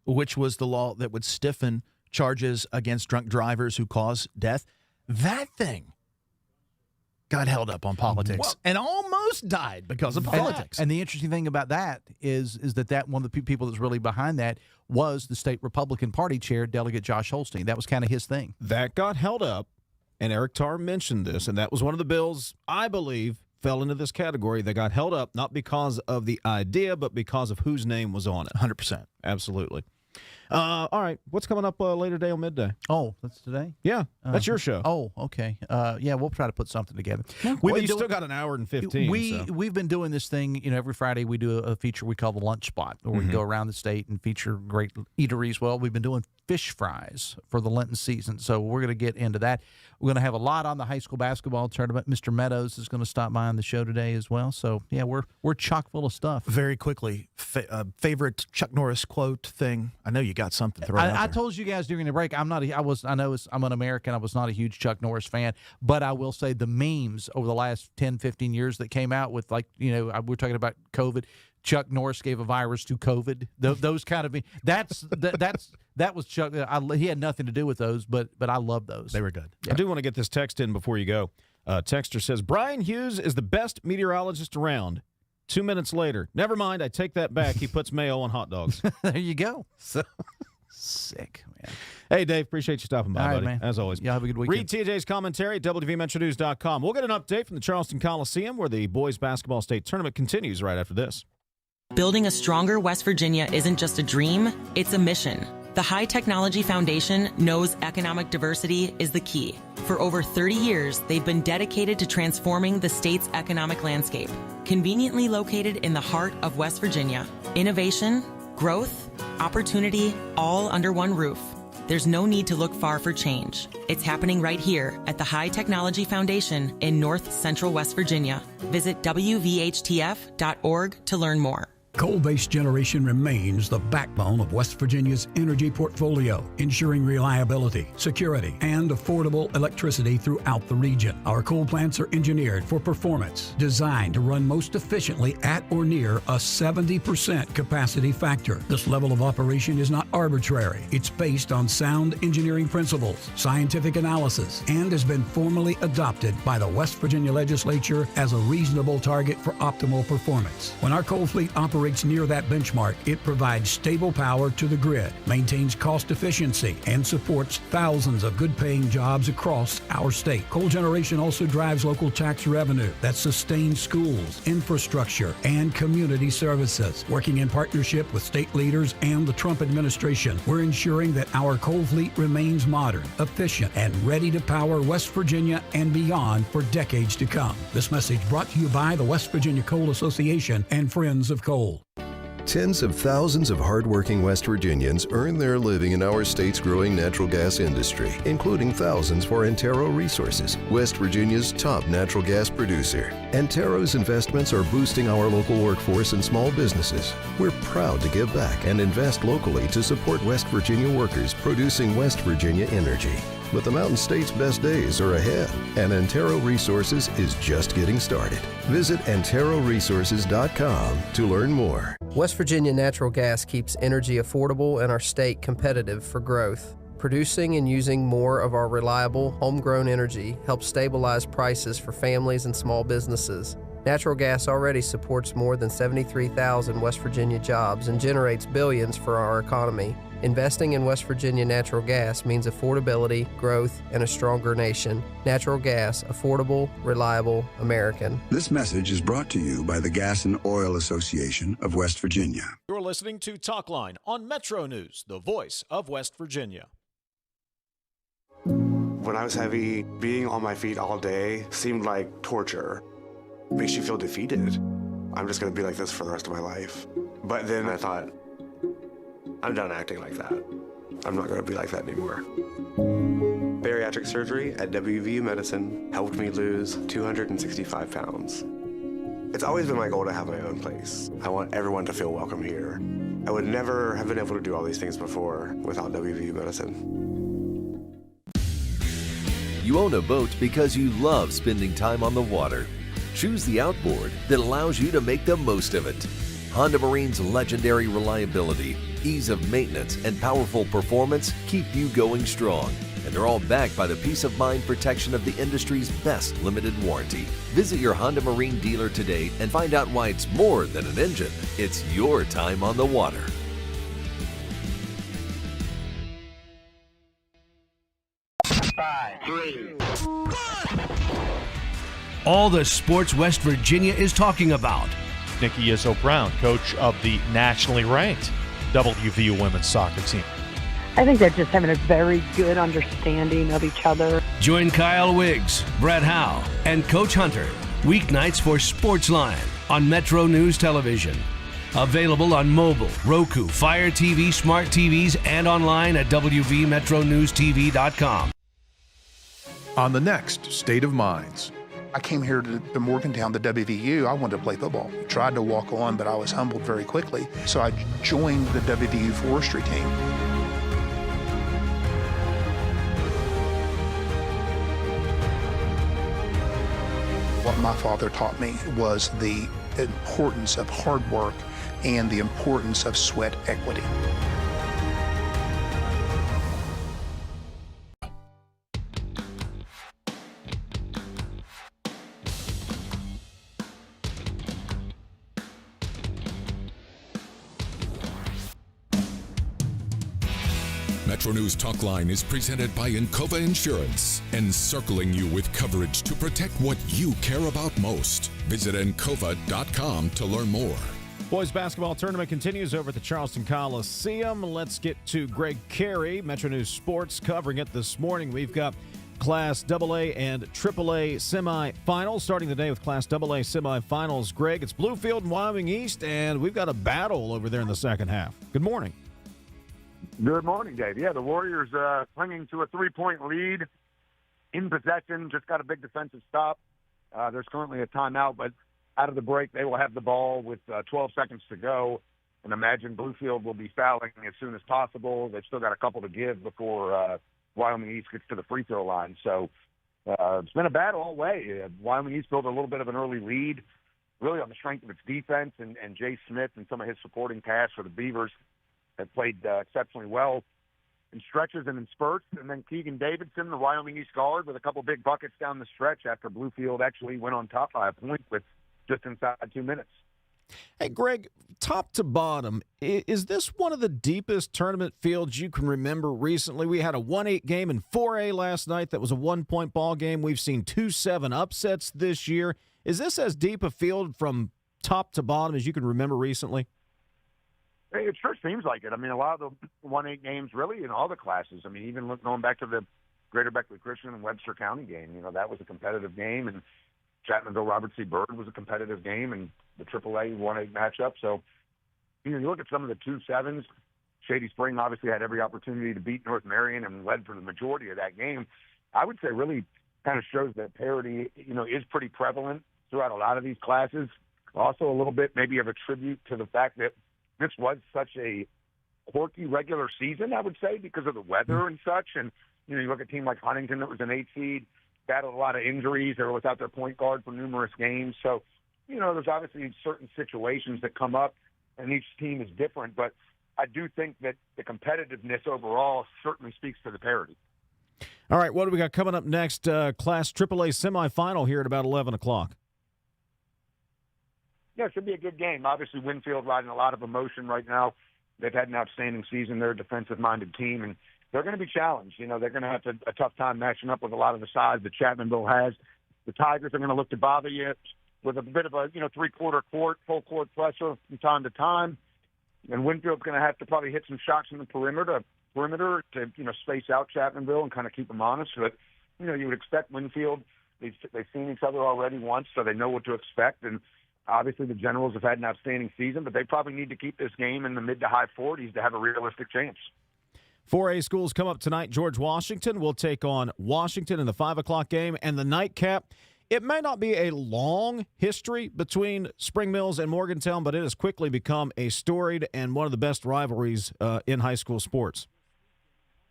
which was the law that would stiffen charges against drunk drivers who cause death. That thing got held up on politics and almost died because of politics. And the interesting thing about that is that one of the people that's really behind that was the state Republican Party chair, Delegate Josh Holstein. That was kind of his thing. That got held up, and Eric Tarr mentioned this, and that was one of the bills, I believe, fell into this category. They got held up not because of the idea, but because of whose name was on it. 100%. Absolutely. All right. What's coming up later today on Midday? Oh, that's today? Yeah. That's your show. Oh, okay. Yeah, we'll try to put something together. Well, you still got an hour and 15. We've been doing this thing, every Friday we do a feature we call the Lunch Spot, where we go around the state and feature great eateries. Well, we've been doing fish fries for the Lenten season, so we're going to get into that. We're going to have a lot on the high school basketball tournament. Mr. Meadows is going to stop by on the show today as well. So, yeah, we're chock full of stuff. Very quickly, favorite Chuck Norris quote thing? I know you got something to throw out there. I told you guys during the break, I'm an American. I was not a huge Chuck Norris fan, but I will say the memes over the last 10, 15 years that came out with, we're talking about COVID. Chuck Norris gave a virus to COVID. Those kind of that was Chuck. He had nothing to do with those, but I love those. They were good. Yeah. I do want to get this text in before you go. Texter says, Brian Hughes is the best meteorologist around. 2 minutes later, never mind, I take that back. He puts mayo on hot dogs. There you go. So sick, man. Hey, Dave, appreciate you stopping by, all right, buddy. Man. As always. Yeah, have a good weekend. Read TJ's commentary at WVMetroNews.com. We'll get an update from the Charleston Coliseum, where the boys basketball state tournament continues right after this. Building a stronger West Virginia isn't just a dream, it's a mission. The High Technology Foundation knows economic diversity is the key. For over 30 years, they've been dedicated to transforming the state's economic landscape. Conveniently located in the heart of West Virginia, innovation, growth, opportunity, all under one roof. There's no need to look far for change. It's happening right here at the High Technology Foundation in North Central West Virginia. Visit WVHTF.org to learn more. Coal-based generation remains the backbone of West Virginia's energy portfolio, ensuring reliability, security, and affordable electricity throughout the region. Our coal plants are engineered for performance, designed to run most efficiently at or near a 70% capacity factor. This level of operation is not arbitrary. It's based on sound engineering principles, scientific analysis, and has been formally adopted by the West Virginia Legislature as a reasonable target for optimal performance. When our coal fleet operates near that benchmark, it provides stable power to the grid, maintains cost efficiency, and supports thousands of good-paying jobs across our state. Coal generation also drives local tax revenue that sustains schools, infrastructure, and community services. Working in partnership with state leaders and the Trump administration, we're ensuring that our coal fleet remains modern, efficient, and ready to power West Virginia and beyond for decades to come. This message brought to you by the West Virginia Coal Association and Friends of Coal. Tens of thousands of hardworking West Virginians earn their living in our state's growing natural gas industry, including thousands for Antero Resources, West Virginia's top natural gas producer. Antero's investments are boosting our local workforce and small businesses. We're proud to give back and invest locally to support West Virginia workers producing West Virginia energy. But the Mountain State's best days are ahead, and Antero Resources is just getting started. Visit AnteroResources.com to learn more. West Virginia Natural Gas keeps energy affordable and our state competitive for growth. Producing and using more of our reliable, homegrown energy helps stabilize prices for families and small businesses. Natural gas already supports more than 73,000 West Virginia jobs and generates billions for our economy. Investing in West Virginia natural gas means affordability, growth, and a stronger nation. Natural gas, affordable, reliable, American. This message is brought to you by the Gas and Oil Association of West Virginia. You're listening to Talkline on Metro News, the voice of West Virginia. When I was heavy, being on my feet all day seemed like torture. It makes you feel defeated. I'm just going to be like this for the rest of my life. But then I thought, I'm done acting like that. I'm not going to be like that anymore. Bariatric surgery at WVU Medicine helped me lose 265 pounds. It's always been my goal to have my own place. I want everyone to feel welcome here. I would never have been able to do all these things before without WVU Medicine. You own a boat because you love spending time on the water. Choose the outboard that allows you to make the most of it. Honda Marine's legendary reliability, ease of maintenance, and powerful performance keep you going strong. and they're all backed by the peace of mind protection of the industry's best limited warranty. Visit your Honda Marine dealer today and find out why it's more than an engine. It's your time on the water. All the sports West Virginia is talking about. Nikki Izzo-Brown, coach of the nationally ranked WVU women's soccer team. I think they're just having a very good understanding of each other. Join Kyle Wiggs, Brett Howe, and Coach Hunter weeknights for Sportsline on MetroNews Television. Available on mobile, Roku, Fire TV, smart TVs, and online at WVMetroNewsTV.com. On the next State of Minds. I came here to Morgantown, the WVU. I wanted to play football. Tried to walk on, but I was humbled very quickly. So I joined the WVU forestry team. What my father taught me was the importance of hard work and the importance of sweat equity. MetroNews Talkline is presented by Encova Insurance, encircling you with coverage to protect what you care about most. Visit Encova.com to learn more. Boys basketball tournament continues over at the Charleston Coliseum. Let's get to Greg Carey, MetroNews Sports, covering it this morning. We've got Class AA and AAA semifinals. Starting the day with Class AA semifinals. Greg, it's Bluefield and Wyoming East, and we've got a battle over there in the second half. Good morning. Good morning, Dave. Yeah, the Warriors clinging to a 3-point lead in possession. Just got a big defensive stop. There's currently a timeout, but out of the break, they will have the ball with 12 seconds to go. And imagine Bluefield will be fouling as soon as possible. They've still got a couple to give before Wyoming East gets to the free throw line. So it's been a battle all way. Wyoming East built a little bit of an early lead, really on the strength of its defense, and Jay Smith and some of his supporting cast for the Beavers have played exceptionally well in stretches and in spurts. And then Keegan Davidson, the Wyoming East guard, with a couple big buckets down the stretch after Bluefield actually went on top by a point with just inside 2 minutes. Hey, Greg, top to bottom, is this one of the deepest tournament fields you can remember recently? We had a 1-8 game in 4A last night that was a 1-point ball game. We've seen 2-7 upsets this year. Is this as deep a field from top to bottom as you can remember recently? It sure seems like it. I mean, a lot of the 1-8 games really in all the classes. I mean, even going back to the Greater Beckley Christian and Webster County game, that was a competitive game, and Chapmanville Robert C. Byrd was a competitive game, and the AAA 1-8 matchup. So, you look at some of the 2-7s. Shady Spring obviously had every opportunity to beat North Marion and led for the majority of that game. I would say really kind of shows that parity, is pretty prevalent throughout a lot of these classes. Also a little bit maybe of a tribute to the fact that this was such a quirky regular season, I would say, because of the weather and such. And, you look at a team like Huntington that was an 8 seed, battled a lot of injuries. They were without their point guard for numerous games. So, there's obviously certain situations that come up, and each team is different. But I do think that the competitiveness overall certainly speaks to the parity. All right, what do we got coming up next? Class AAA semifinal here at about 11 o'clock. Yeah, it should be a good game. Obviously, Winfield riding a lot of emotion right now. They've had an outstanding season. They're a defensive-minded team, and they're going to be challenged. They're going to have a tough time matching up with a lot of the size that Chapmanville has. The Tigers are going to look to bother you with a bit of a, three-quarter court, full court pressure from time to time. And Winfield's going to have to probably hit some shots in the perimeter to space out Chapmanville and kind of keep them honest. But, you would expect Winfield. They've seen each other already once, so they know what to expect. And obviously, the Generals have had an outstanding season, but they probably need to keep this game in the mid to high 40s to have a realistic chance. 4A schools come up tonight. George Washington will take on Washington in the 5 o'clock game. And the nightcap, it may not be a long history between Spring Mills and Morgantown, but it has quickly become a storied and one of the best rivalries in high school sports.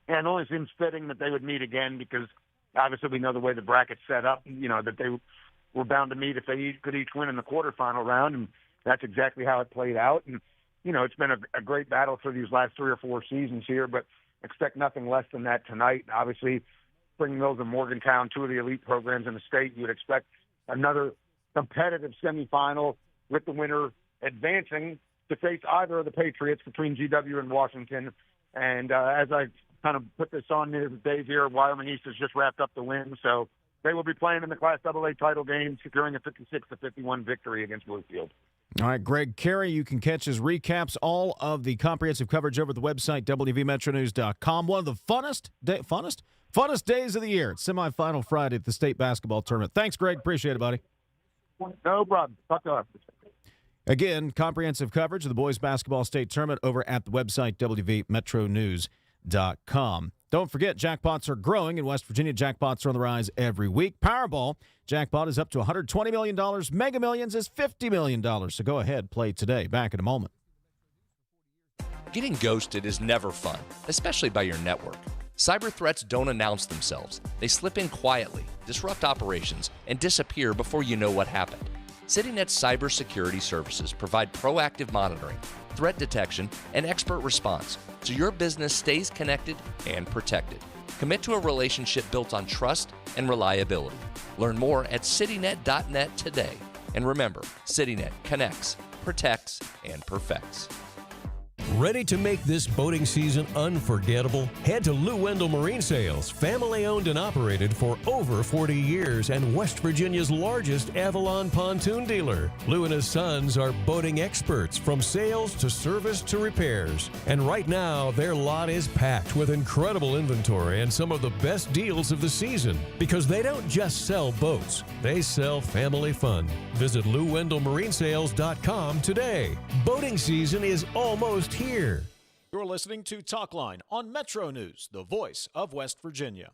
Yeah, it only seems fitting that they would meet again because obviously we know the way the bracket's set up, that they were bound to meet if they could each win in the quarterfinal round, and that's exactly how it played out. And, it's been a great battle for these last 3 or 4 seasons here, but expect nothing less than that tonight. Obviously, Spring Mills and Morgantown, two of the elite programs in the state. You would expect another competitive semifinal with the winner advancing to face either of the Patriots between GW and Washington. And as I kind of put this on the days here, Wyoming East has just wrapped up the win, so they will be playing in the Class AA title game, securing a 56-51 victory against Bluefield. All right, Greg Carey, you can catch his recaps, all of the comprehensive coverage over at the website, WVMetroNews.com. One of the funnest days of the year. It's semifinal Friday at the state basketball tournament. Thanks, Greg. Appreciate it, buddy. No problem. Talk to us. Again, comprehensive coverage of the boys basketball state tournament over at the website, WVMetroNews.com. Don't forget, jackpots are growing in West Virginia. Jackpots are on the rise every week. Powerball jackpot is up to $120 million. Mega Millions is $50 million. So go ahead, play today. Back in a moment. Getting ghosted is never fun, especially by your network. Cyber threats don't announce themselves. They slip in quietly, disrupt operations, and disappear before you know what happened. CityNet's cybersecurity services provide proactive monitoring, threat detection, and expert response, so your business stays connected and protected. Commit to a relationship built on trust and reliability. Learn more at citynet.net today. And remember, CityNet connects, protects, and perfects. Ready to make this boating season unforgettable? Head to Lou Wendell Marine Sales, family owned and operated for over 40 years and West Virginia's largest Avalon pontoon dealer. Lou and his sons are boating experts from sales to service to repairs. And right now, their lot is packed with incredible inventory and some of the best deals of the season. Because they don't just sell boats, they sell family fun. Visit LouWendellMarineSales.com today. Boating season is almost here. You're listening to Talkline on Metro News, the voice of West Virginia.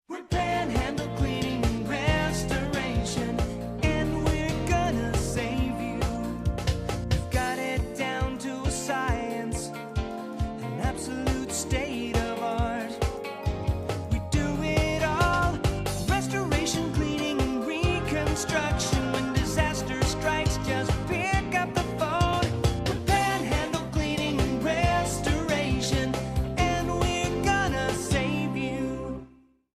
We're Panhandle Cleaning and Restoration, and we're gonna save you. We've got it down to a science, an absolute state of art. We do it all, restoration, cleaning, and reconstruction. When disaster strikes, just pick up the phone.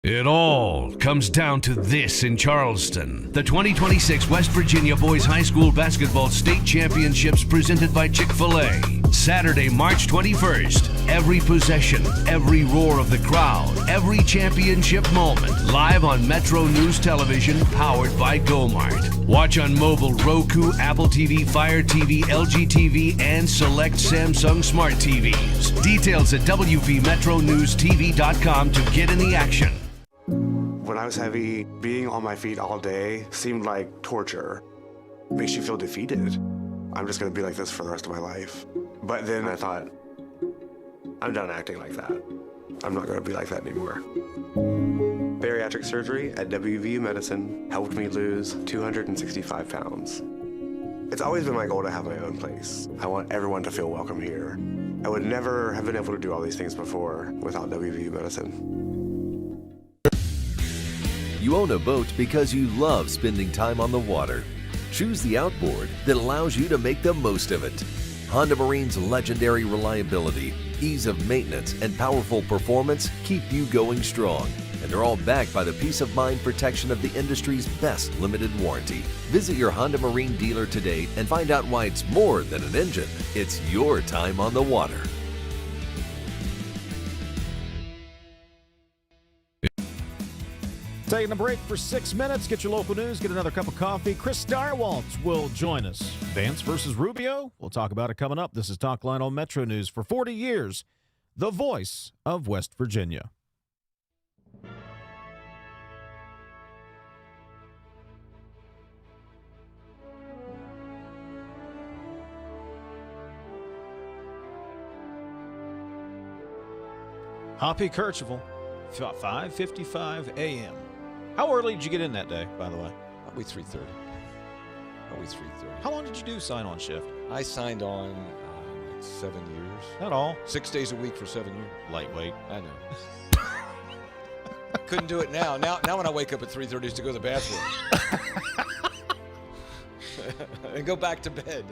It all comes down to this in Charleston. The 2026 West Virginia Boys High School Basketball State Championships presented by Chick-fil-A. Saturday, March 21st. Every possession, every roar of the crowd, every championship moment. Live on MetroNews Television, powered by GoMart. Watch on mobile, Roku, Apple TV, Fire TV, LG TV, and select Samsung Smart TVs. Details at WVMetroNewsTV.com to get in the action. When I was heavy, being on my feet all day seemed like torture. Makes you feel defeated. I'm just gonna be like this for the rest of my life. But then I thought, I'm done acting like that. I'm not gonna be like that anymore. Bariatric surgery at WVU Medicine helped me lose 265 pounds. It's always been my goal to have my own place. I want everyone to feel welcome here. I would never have been able to do all these things before without WVU Medicine. You own a boat because you love spending time on the water. Choose the outboard that allows you to make the most of it. Honda Marine's legendary reliability, ease of maintenance, and powerful performance keep you going strong. And they're all backed by the peace of mind protection of the industry's best limited warranty. Visit your Honda Marine dealer today and find out why it's more than an engine. It's your time on the water. Taking a break for 6 minutes. Get your local news, get another cup of coffee. Chris Stirewalt will join us. Vance versus Rubio. We'll talk about it coming up. This is Talkline on Metro News. For 40 years, the voice of West Virginia. Hoppy Kercheval, 5:55 a.m. How early did you get in that day, by the way? Probably 3:30. Probably 3:30. How long did you do sign-on shift? I signed on like 7 years. Not all. 6 days a week for 7 years. Lightweight. I know. Couldn't do it now. Now when I wake up at 3:30 is to go to the bathroom. And go back to bed.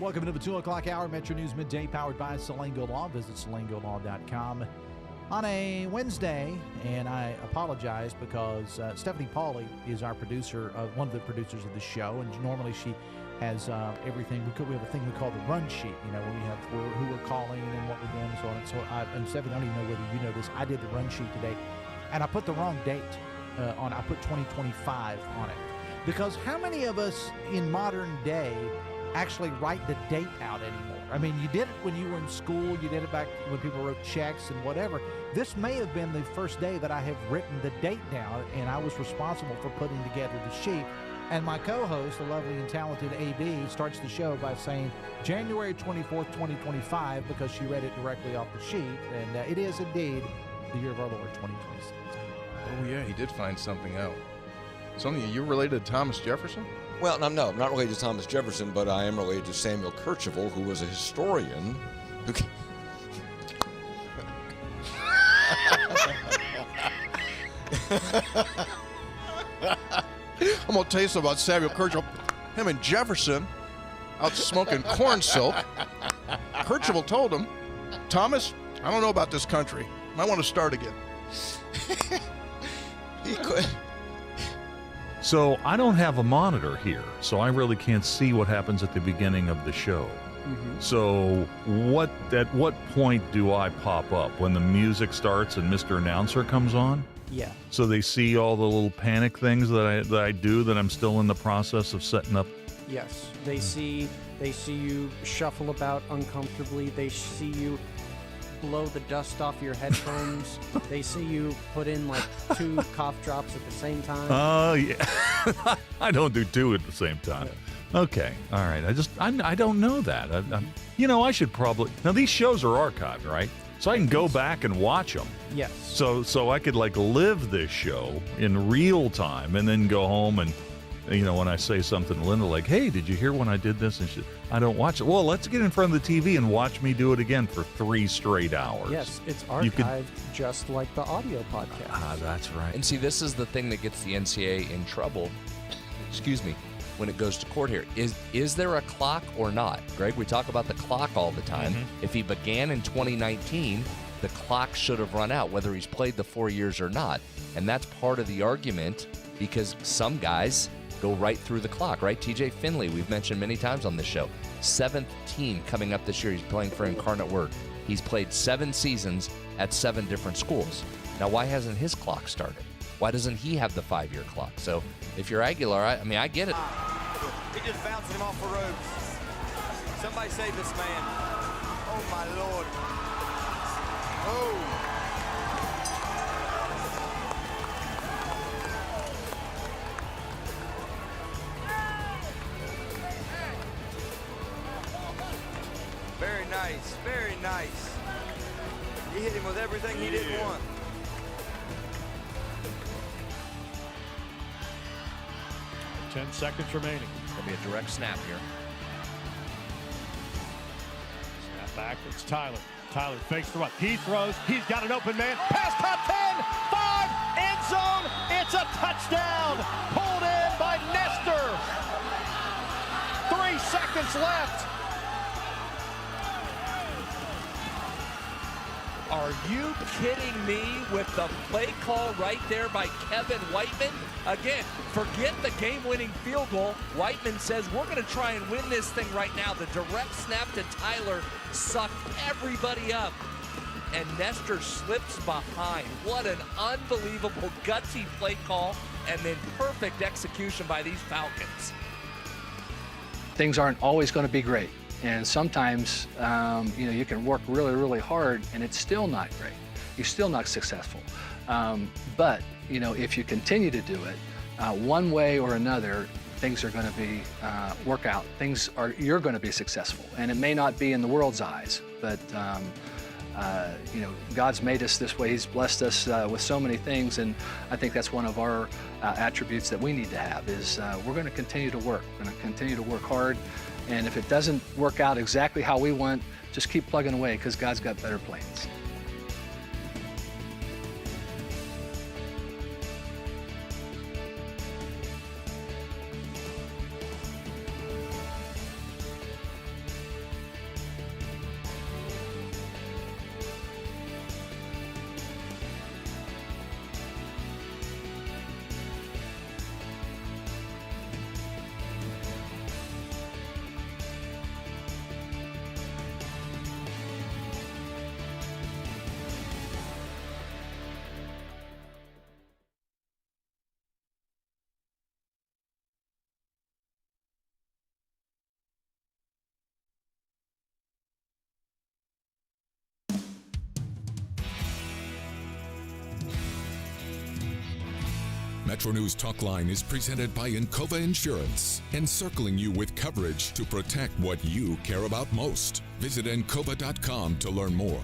Welcome to the 2 o'clock hour, Metro News Midday, powered by Salango Law. Visit salangolaw.com on a Wednesday, and I apologize because Stephanie Pauly is our producer, one of the producers of the show, and normally she has everything. We have a thing we call the run sheet, when we have who we're calling and what we're doing and so on. And so and Stephanie, I don't even know whether you know this, I did the run sheet today, and I put the wrong date on. I put 2025 on it, because how many of us in modern day actually write the date out anymore? I mean, you did it when you were in school, you did it back when people wrote checks and whatever. This may have been the first day that I have written the date down, and I was responsible for putting together the sheet. And my co-host, the lovely and talented AB, starts the show by saying January 24th, 2025, because she read it directly off the sheet, and it is indeed the year of our Lord, 2026. Oh, yeah, he did find something out. Something, you're related to Thomas Jefferson? Well, no, I'm not related to Thomas Jefferson, but I am related to Samuel Kercheval, who was a historian. I'm going to tell you something about Samuel Kercheval. Him and Jefferson out smoking corn silk. Kercheval told him, Thomas, I don't know about this country. I want to start again. He could. So I don't have a monitor here, so I really can't see what happens at the beginning of the show. Mm-hmm. So at what point do I pop up? When the music starts and Mr. Announcer comes on? Yeah. So they see all the little panic things that I do that I'm still in the process of setting up? Yes. They see you shuffle about uncomfortably. They see you blow the dust off your headphones. They see you put in like 2 cough drops at the same time. Oh, yeah. I don't do 2 at the same time. Okay. All right. I don't know that. I should probably. Now, these shows are archived, right? So I can go back and watch them. Yes. So I could live this show in real time and then go home and, when I say something to Linda like, hey, did you hear when I did this? And I don't watch it. Well, let's get in front of the TV and watch me do it again for 3 straight hours. Yes, it's archived just like the audio podcast. Ah, that's right. And see, this is the thing that gets the NCAA in trouble. Excuse me. When it goes to court here, is there a clock or not? Greg, we talk about the clock all the time. Mm-hmm. If he began in 2019, the clock should have run out, whether he's played the 4 years or not. And that's part of the argument, because some guys go right through the clock, right? TJ Finley, we've mentioned many times on this show. 7th team coming up this year. He's playing for Incarnate Word. He's played 7 seasons at 7 different schools. Now, why hasn't his clock started? Why doesn't he have the 5-year clock? So if you're Aguilar, I get it. He just bouncing him off the ropes. Somebody save this man. Oh, my Lord. Oh. Very nice, very nice. He hit him with everything he didn't want. Yeah. 10 seconds remaining. There'll be a direct snap here. Snap back. It's Tyler. Tyler fakes the run. He throws. He's got an open man. Pass top 10. 5. End zone. It's a touchdown. Pulled in by Nestor. 3 seconds left. Are you kidding me with the play call right there by Kevin Whiteman? Again, forget the game-winning field goal. Whiteman says, we're going to try and win this thing right now. The direct snap to Tyler sucked everybody up, and Nestor slips behind. What an unbelievable, gutsy play call, and then perfect execution by these Falcons. Things aren't always going to be great. And sometimes, you can work really, really hard and it's still not great. You're still not successful. But, if you continue to do it, one way or another, things are going to be, work out. You're going to be successful. And it may not be in the world's eyes, but, God's made us this way. He's blessed us with so many things. And I think that's one of our attributes that we need to have is we're going to continue to work. We're going to continue to work hard. And if it doesn't work out exactly how we want, just keep plugging away because God's got better plans. MetroNews Talkline is presented by Encova Insurance, encircling you with coverage to protect what you care about most. Visit Encova.com to learn more.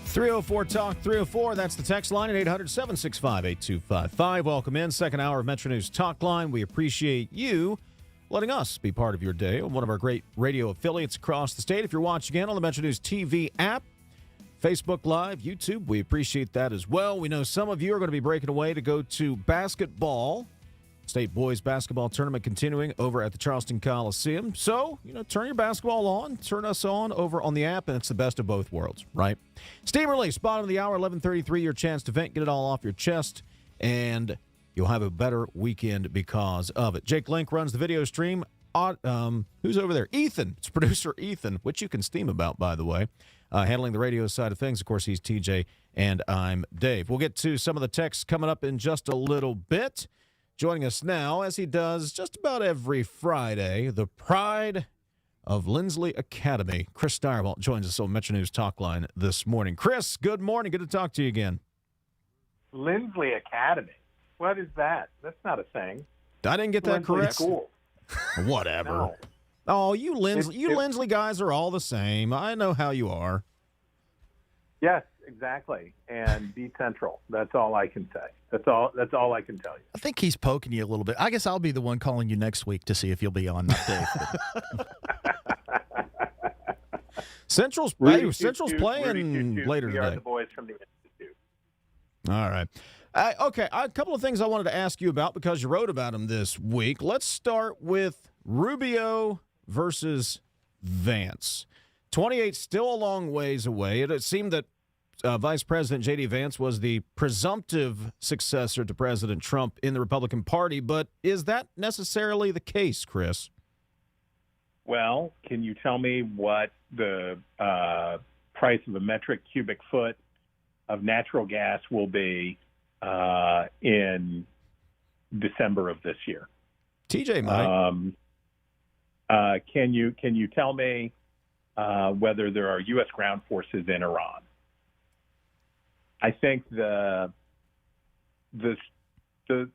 304 Talk 304. That's the text line at 800-765-8255. Welcome in. Second hour of MetroNews Talkline. We appreciate you letting us be part of your day on one of our great radio affiliates across the state. If you're watching in on the MetroNews TV app, Facebook Live, YouTube, we appreciate that as well. We know some of you are going to be breaking away to go to basketball. State boys basketball tournament continuing over at the Charleston Coliseum. So, turn your basketball on, turn us on over on the app, and it's the best of both worlds, right? Steam release, bottom of the hour, 11:33, your chance to vent, get it all off your chest, and you'll have a better weekend because of it. Jake Link runs the video stream. Who's over there? Ethan. It's producer Ethan, which you can steam about, by the way. Handling the radio side of things. Of course, he's TJ, and I'm Dave. We'll get to some of the texts coming up in just a little bit. Joining us now, as he does just about every Friday, the pride of Lindsley Academy. Chris Stirewalt joins us on MetroNews Talkline this morning. Chris, good morning. Good to talk to you again. Lindsley Academy? What is that? That's not a thing. I didn't get that Lindsley correct. School. Whatever. No. Oh, you Lindsley guys are all the same. I know how you are. Yes, exactly. And be central. That's all I can say. That's all I can tell you. I think he's poking you a little bit. I guess I'll be the one calling you next week to see if you'll be on, not Dave. Central's Rudy Central's Toot, playing Rudy Toot, later we are today. the boys from the Institute. All right. Okay, a couple of things I wanted to ask you about because you wrote about them this week. Let's start with Rubio versus Vance. 28 still a long ways away. It seemed that Vice President J.D. Vance was the presumptive successor to President Trump in the Republican Party, but is that necessarily the case, Chris? Well, can you tell me what the price of a metric cubic foot of natural gas will be in December of this year? TJ might. Can you tell me whether there are U.S. ground forces in Iran? I think the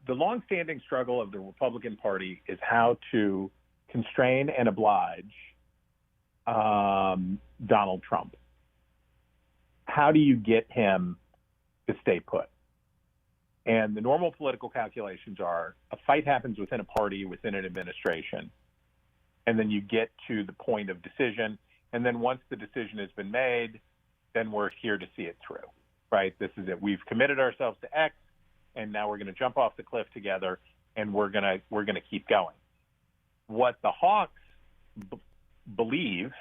longstanding struggle of the Republican Party is how to constrain and oblige Donald Trump. How do you get him to stay put? And the normal political calculations are a fight happens within a party, within an administration, and then you get to the point of decision. And then once the decision has been made, then we're here to see it through, right? This is it. We've committed ourselves to X, and now we're going to jump off the cliff together, and we're going to keep going. What the Hawks believe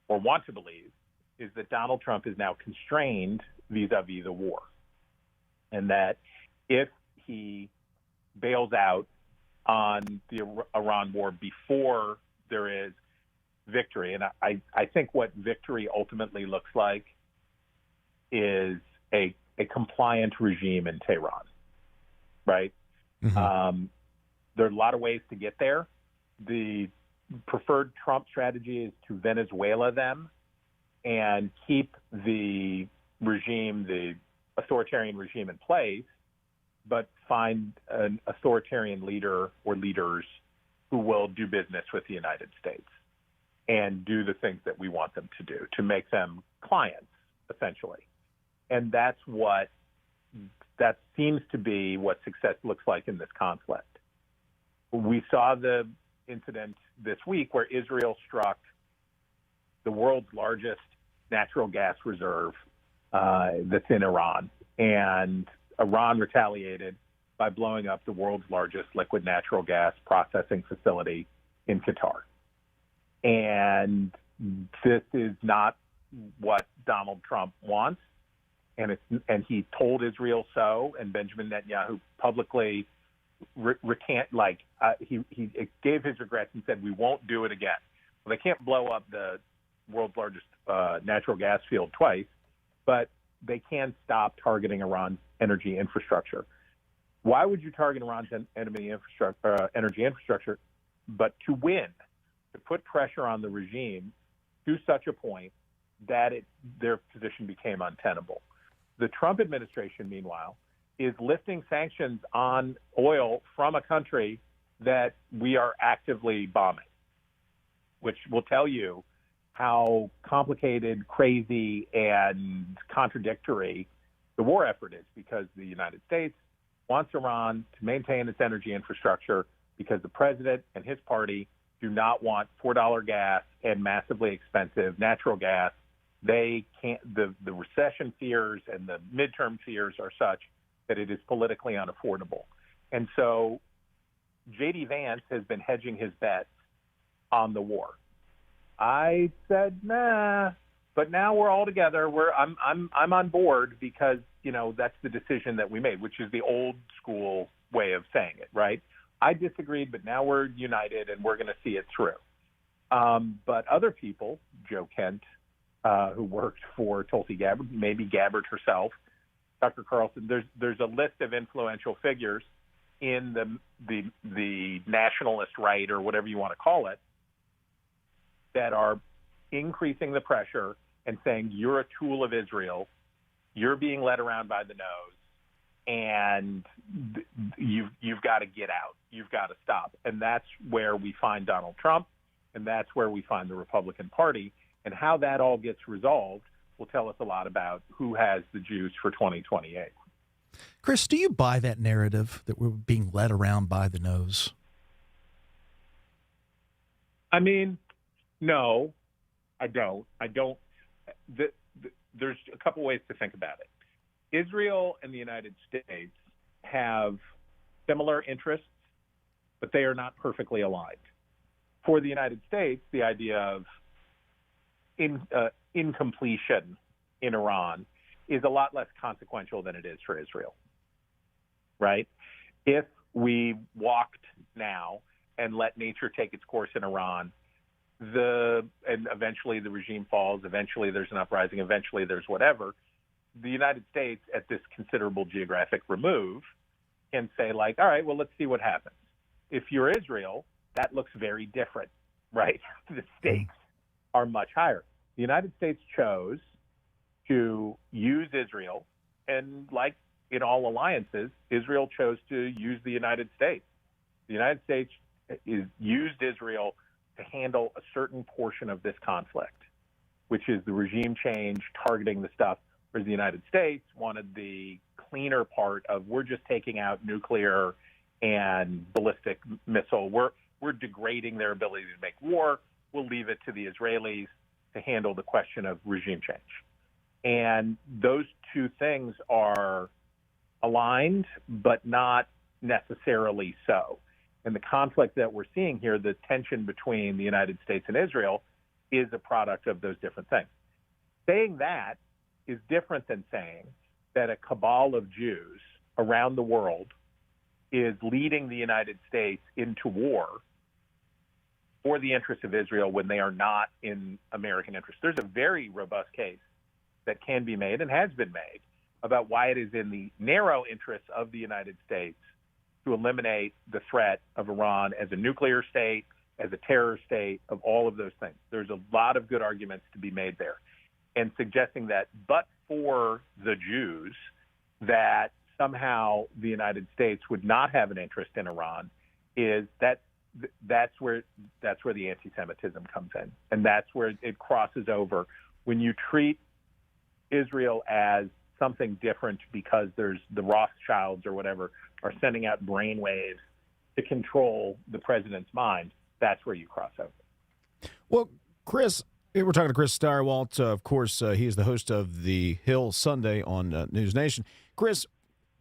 or want to believe is that Donald Trump is now constrained vis-a-vis the war, and that if he bails out on the Iran war before there is victory, and I think what victory ultimately looks like is a compliant regime in Tehran, right? Mm-hmm. There are a lot of ways to get there. The preferred Trump strategy is to Venezuela them and keep the regime, the authoritarian regime in place, but find an authoritarian leader or leaders who will do business with the United States and do the things that we want them to do, to make them clients, essentially. And that seems to be what success looks like in this conflict. We saw the incident this week where Israel struck the world's largest natural gas reserve that's in Iran, and Iran retaliated by blowing up the world's largest liquid natural gas processing facility in Qatar. And this is not what Donald Trump wants, and he told Israel so, and Benjamin Netanyahu publicly he gave his regrets and said, we won't do it again. Well, they can't blow up the world's largest natural gas field twice, but they can stop targeting Iran's energy infrastructure. Why would you target Iran's energy infrastructure? But to win, to put pressure on the regime to such a point that their position became untenable. The Trump administration, meanwhile, is lifting sanctions on oil from a country that we are actively bombing, which will tell you how complicated, crazy, and contradictory the war effort is, because the United States wants Iran to maintain its energy infrastructure because the president and his party do not want $4 gas and massively expensive natural gas. They can't, the recession fears and the midterm fears are such that it is politically unaffordable. And so J.D. Vance has been hedging his bets on the war. I said, nah, but now we're all together. I'm on board because, you know, that's the decision that we made, which is the old school way of saying it, right? I disagreed, but now we're united and we're going to see it through. But other people, Joe Kent, who worked for Tulsi Gabbard, maybe Gabbard herself, Tucker Carlson, there's a list of influential figures in the nationalist right, or whatever you want to call it, that are increasing the pressure and saying you're a tool of Israel, you're being led around by the nose, and you've got to get out, you've got to stop. And that's where we find Donald Trump, and that's where we find the Republican Party. And how that all gets resolved will tell us a lot about who has the juice for 2028. Chris, do you buy that narrative that we're being led around by the nose? I mean, no, I don't. There's a couple ways to think about it. Israel and the United States have similar interests, but they are not perfectly aligned. For the United States, the idea of incompletion in Iran is a lot less consequential than it is for Israel, right? If we walked now and let nature take its course in Iran, and eventually the regime falls, eventually there's an uprising, eventually there's whatever, the United States, at this considerable geographic remove, can say, like, all right, well, let's see what happens. If you're Israel, that looks very different, right? The stakes are much higher. The United States chose to use Israel, and like in all alliances, Israel chose to use the United States. The United States used Israel to handle a certain portion of this conflict, which is the regime change targeting the stuff, whereas the United States wanted the cleaner part of, we're just taking out nuclear and ballistic missile. We're degrading their ability to make war. We'll leave it to the Israelis to handle the question of regime change. And those two things are aligned, but not necessarily so. And the conflict that we're seeing here, the tension between the United States and Israel, is a product of those different things. Saying that is different than saying that a cabal of Jews around the world is leading the United States into war for the interests of Israel when they are not in American interest. There's a very robust case that can be made and has been made about why it is in the narrow interests of the United States to eliminate the threat of Iran as a nuclear state, as a terror state, of all of those things. There's a lot of good arguments to be made there. And suggesting that but for the Jews, that somehow the United States would not have an interest in Iran, is that's where the anti-Semitism comes in. And that's where it crosses over. When you treat Israel as something different because there's the Rothschilds or whatever are sending out brainwaves to control the president's mind, that's where you cross over. Well, Chris, we're talking to Chris Stirewalt. Of course, he is the host of The Hill Sunday on News Nation. Chris,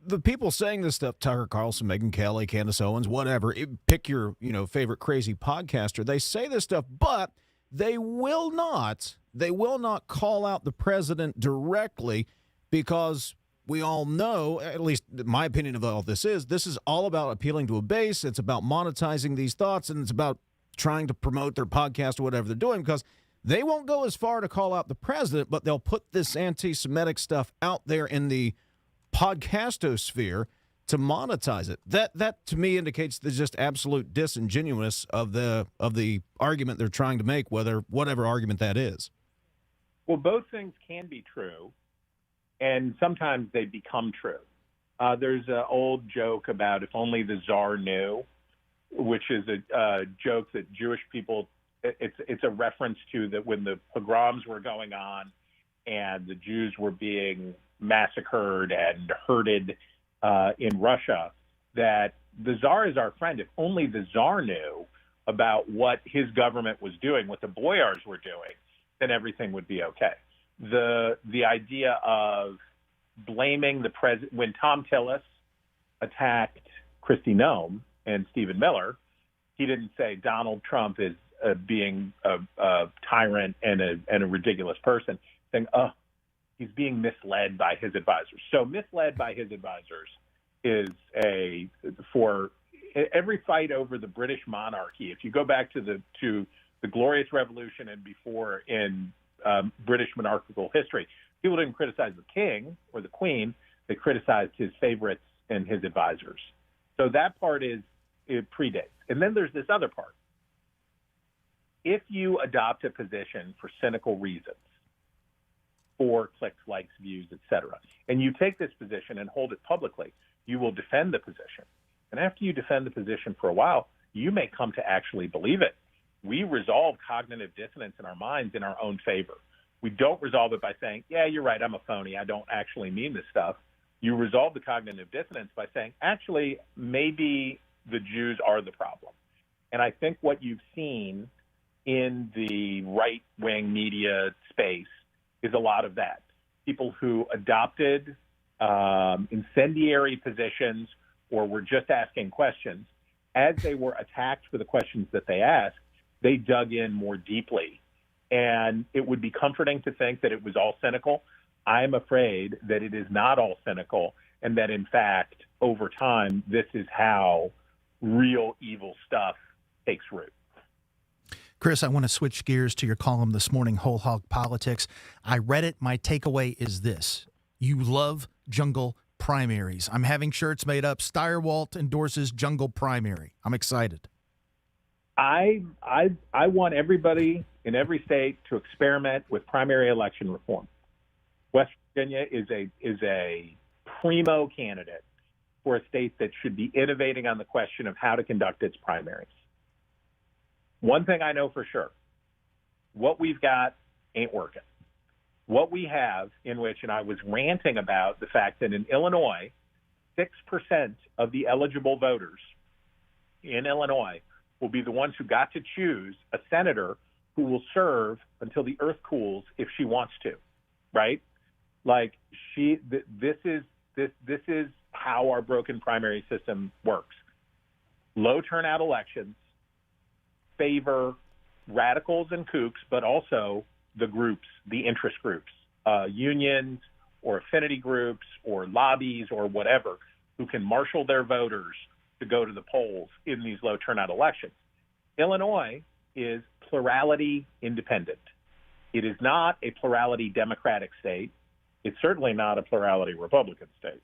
the people saying this stuff, Tucker Carlson, Megyn Kelly, Candace Owens, whatever, pick your favorite crazy podcaster, they say this stuff, but they will not call out the president directly, because we all know, at least my opinion of all this is all about appealing to a base. It's about monetizing these thoughts, and it's about trying to promote their podcast or whatever they're doing, because they won't go as far to call out the president, but they'll put this anti-Semitic stuff out there in the podcastosphere to monetize it. That to me indicates the just absolute disingenuous of the argument they're trying to make, whatever argument that is. Well, both things can be true, and sometimes they become true. There's an old joke about if only the czar knew, which is a joke that Jewish people, it's a reference to that when the pogroms were going on and the Jews were being massacred and herded in Russia, that the czar is our friend. If only the czar knew about what his government was doing, what the boyars were doing, then everything would be okay. The idea of blaming the president, when Tom Tillis attacked Kristi Noem and Stephen Miller, he didn't say Donald Trump is being a tyrant and a ridiculous person, saying, he's being misled by his advisors. So misled by his advisors is for every fight over the British monarchy. If you go back to the Glorious Revolution and before in British monarchical history, people didn't criticize the king or the queen; they criticized his favorites and his advisors. So that part it predates. And then there's this other part. If you adopt a position for cynical reasons, for clicks, likes, views, etc., and you take this position and hold it publicly, you will defend the position. And after you defend the position for a while, you may come to actually believe it. We resolve cognitive dissonance in our minds in our own favor. We don't resolve it by saying, yeah, you're right, I'm a phony, I don't actually mean this stuff. You resolve the cognitive dissonance by saying, actually, maybe the Jews are the problem. And I think what you've seen in the right-wing media space is a lot of that. People who adopted incendiary positions or were just asking questions, as they were attacked for the questions that they asked, they dug in more deeply. And it would be comforting to think that it was all cynical. I'm afraid that it is not all cynical, and that, in fact, over time, this is how real evil stuff takes root. Chris, I want to switch gears to your column this morning, Whole Hog Politics. I read it. My takeaway is this. You love jungle primaries. I'm having shirts made up. Stirewalt endorses jungle primary. I'm excited. I want everybody in every state to experiment with primary election reform. West Virginia is a primo candidate for a state that should be innovating on the question of how to conduct its primaries. One thing I know for sure, what we've got ain't working. What we have in which, and I was ranting about the fact that in Illinois, 6% of the eligible voters in Illinois will be the ones who got to choose a senator who will serve until the earth cools if she wants to, right? Like this is how our broken primary system works. Low turnout elections favor radicals and kooks, but also the groups, the interest groups, unions or affinity groups or lobbies or whatever, who can marshal their voters to go to the polls in these low turnout elections. Illinois is plurality independent. It is not a plurality Democratic state. It's certainly not a plurality Republican state.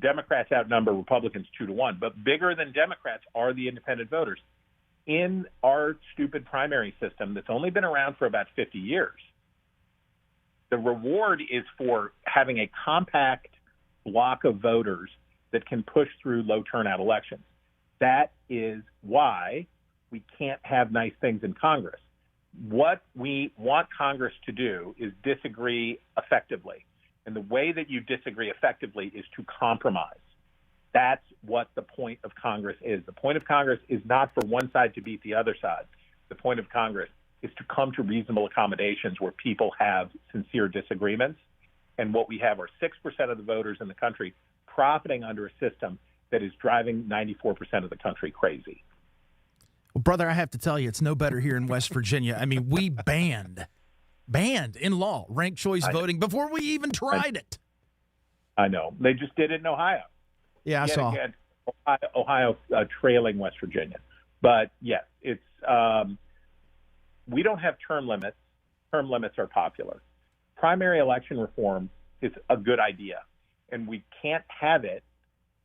Democrats outnumber Republicans 2-1, but bigger than Democrats are the independent voters. In our stupid primary system that's only been around for about 50 years, the reward is for having a compact block of voters that can push through low turnout elections. That is why we can't have nice things in Congress. What we want Congress to do is disagree effectively. And the way that you disagree effectively is to compromise. That's what the point of Congress is. The point of Congress is not for one side to beat the other side. The point of Congress is to come to reasonable accommodations where people have sincere disagreements. And what we have are 6% of the voters in the country profiting under a system that is driving 94% of the country crazy. Well, brother, I have to tell you, it's no better here in West Virginia. I mean, we banned in law ranked choice voting before we even tried it. I know. They just did it in Ohio. Yeah, I saw. Again, Ohio trailing West Virginia. But yes, it's we don't have term limits. Term limits are popular. Primary election reform is a good idea, and we can't have it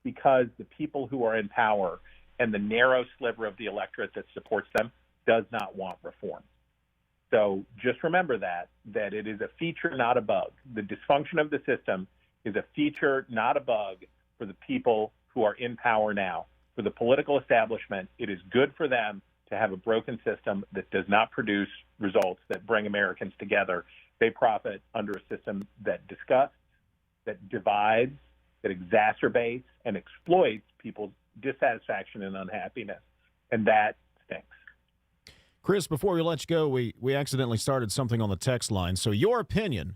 because the people who are in power and the narrow sliver of the electorate that supports them does not want reform. So just remember that it is a feature, not a bug. The dysfunction of the system is a feature, not a bug, for the people who are in power now. For the political establishment, it is good for them to have a broken system that does not produce results that bring Americans together. They profit under a system that disgusts, that divides, that exacerbates and exploits people's dissatisfaction and unhappiness. And that stinks. Chris, before we let you go, we accidentally started something on the text line. So your opinion,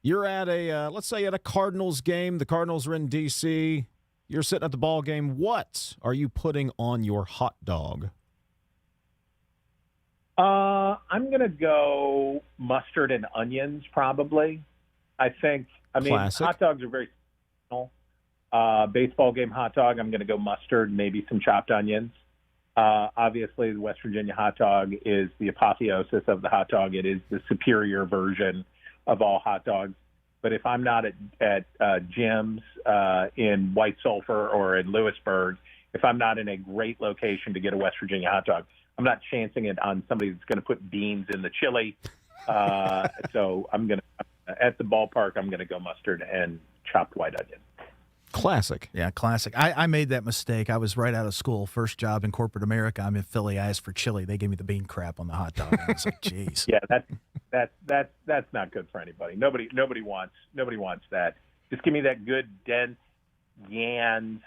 you're at a, let's say at a Cardinals game. The Cardinals are in D.C. You're sitting at the ball game. What are you putting on your hot dog? I'm going to go mustard and onions, probably. Classic. Hot dogs are very seasonal. Baseball game hot dog, I'm going to go mustard, maybe some chopped onions. Obviously, the West Virginia hot dog is the apotheosis of the hot dog. It is the superior version of all hot dogs. But if I'm not at Jim's in White Sulphur or in Lewisburg, if I'm not in a great location to get a West Virginia hot dog, I'm not chancing it on somebody that's going to put beans in the chili. So at the ballpark, I'm going to go mustard and chopped white onion. Classic. Yeah, classic. I made that mistake. I was right out of school. First job in corporate America. I'm in Philly. I asked for chili. They gave me the bean crap on the hot dog. I was like, geez. Yeah, that's not good for anybody. Nobody wants that. Just give me that good dense yams,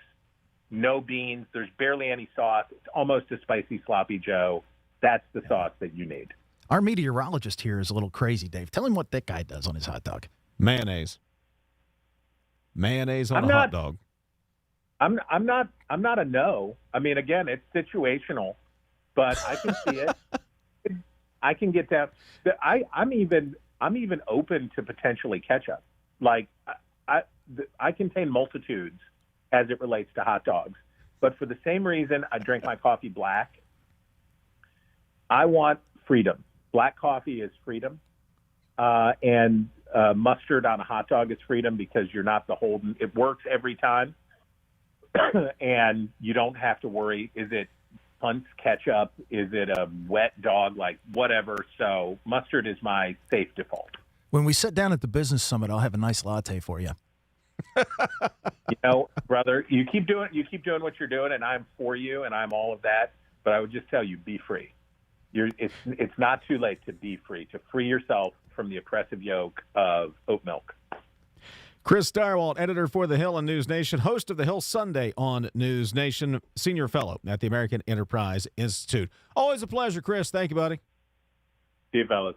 no beans. There's barely any sauce. It's almost a spicy sloppy Joe. That's the sauce that you need. Our meteorologist here is a little crazy, Dave. Tell him what that guy does on his hot dog. Mayonnaise on a hot dog. I'm not a no. I mean, again, it's situational, but I can see it. I can get that. I'm even open to potentially ketchup. Like I contain multitudes as it relates to hot dogs, but for the same reason I drink my coffee black. I want freedom. Black coffee is freedom, and mustard on a hot dog is freedom because you're not beholden. It works every time, and you don't have to worry. Is it Hunt's ketchup? Is it a wet dog? Like whatever. So mustard is my safe default. When we sit down at the business summit, I'll have a nice latte for you. You know, brother, you keep doing what you're doing, and I'm for you, and I'm all of that. But I would just tell you, be free. It's not too late to be free, to free yourself from the oppressive yoke of oat milk. Chris Stirewalt, editor for The Hill and News Nation, host of The Hill Sunday on News Nation, senior fellow at the American Enterprise Institute. Always a pleasure, Chris. Thank you, buddy. See you, fellas.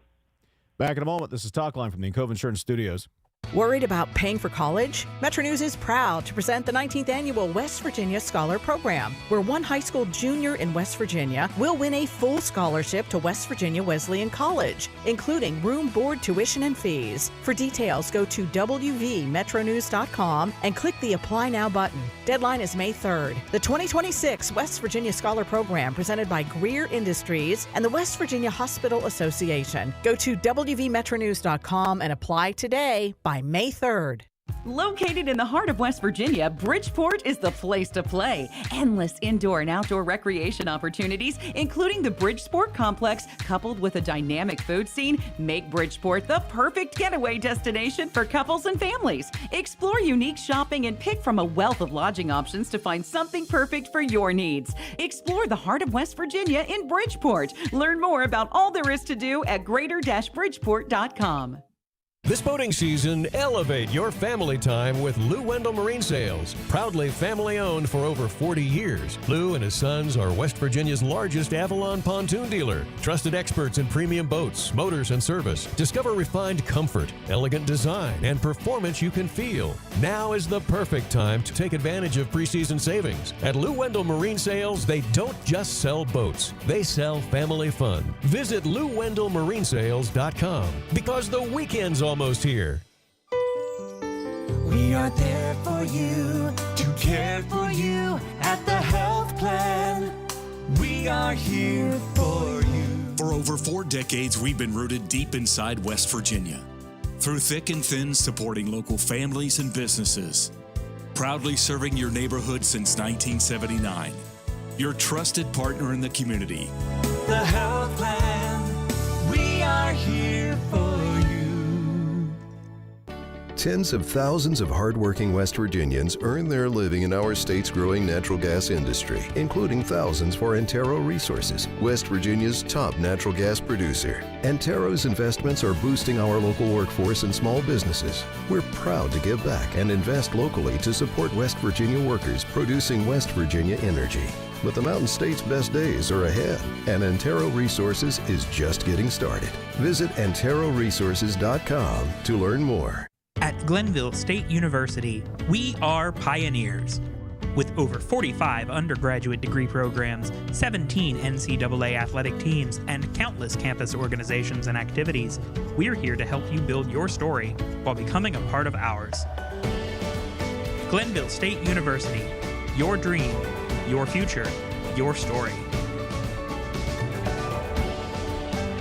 Back in a moment. This is Talkline from the Cove Insurance Studios. Worried about paying for college? MetroNews is proud to present the 19th annual West Virginia Scholar Program, where one high school junior in West Virginia will win a full scholarship to West Virginia Wesleyan College, including room, board, tuition, and fees. For details, go to wvmetronews.com and click the Apply Now button. Deadline is May 3rd. The 2026 West Virginia Scholar Program, presented by Greer Industries and the West Virginia Hospital Association. Go to wvmetronews.com and apply today by May 3rd. Located in the heart of West Virginia, Bridgeport is the place to play. Endless indoor and outdoor recreation opportunities, including the Bridgeport Complex, coupled with a dynamic food scene, make Bridgeport the perfect getaway destination for couples and families. Explore unique shopping and pick from a wealth of lodging options to find something perfect for your needs. Explore the heart of West Virginia in Bridgeport. Learn more about all there is to do at greater-bridgeport.com. This boating season, elevate your family time with Lou Wendell Marine Sales. Proudly family-owned for over 40 years, Lou and his sons are West Virginia's largest Avalon pontoon dealer. Trusted experts in premium boats, motors, and service. Discover refined comfort, elegant design, and performance you can feel. Now is the perfect time to take advantage of preseason savings. At Lou Wendell Marine Sales, they don't just sell boats. They sell family fun. Visit LouWendellMarineSales.com because the weekend's almost here. We are there for you, to care for you at the health plan. We are here for you. For over 4 decades, we've been rooted deep inside West Virginia. Through thick and thin, supporting local families and businesses. Proudly serving your neighborhood since 1979. Your trusted partner in the community. The health plan. We are here for you. Tens of thousands of hardworking West Virginians earn their living in our state's growing natural gas industry, including thousands for Antero Resources, West Virginia's top natural gas producer. Antero's investments are boosting our local workforce and small businesses. We're proud to give back and invest locally to support West Virginia workers producing West Virginia energy. But the Mountain State's best days are ahead, and Antero Resources is just getting started. Visit AnteroResources.com to learn more. At Glenville State University, we are pioneers. With over 45 undergraduate degree programs, 17 NCAA athletic teams, and countless campus organizations and activities, we're here to help you build your story while becoming a part of ours. Glenville State University, your dream, your future, your story.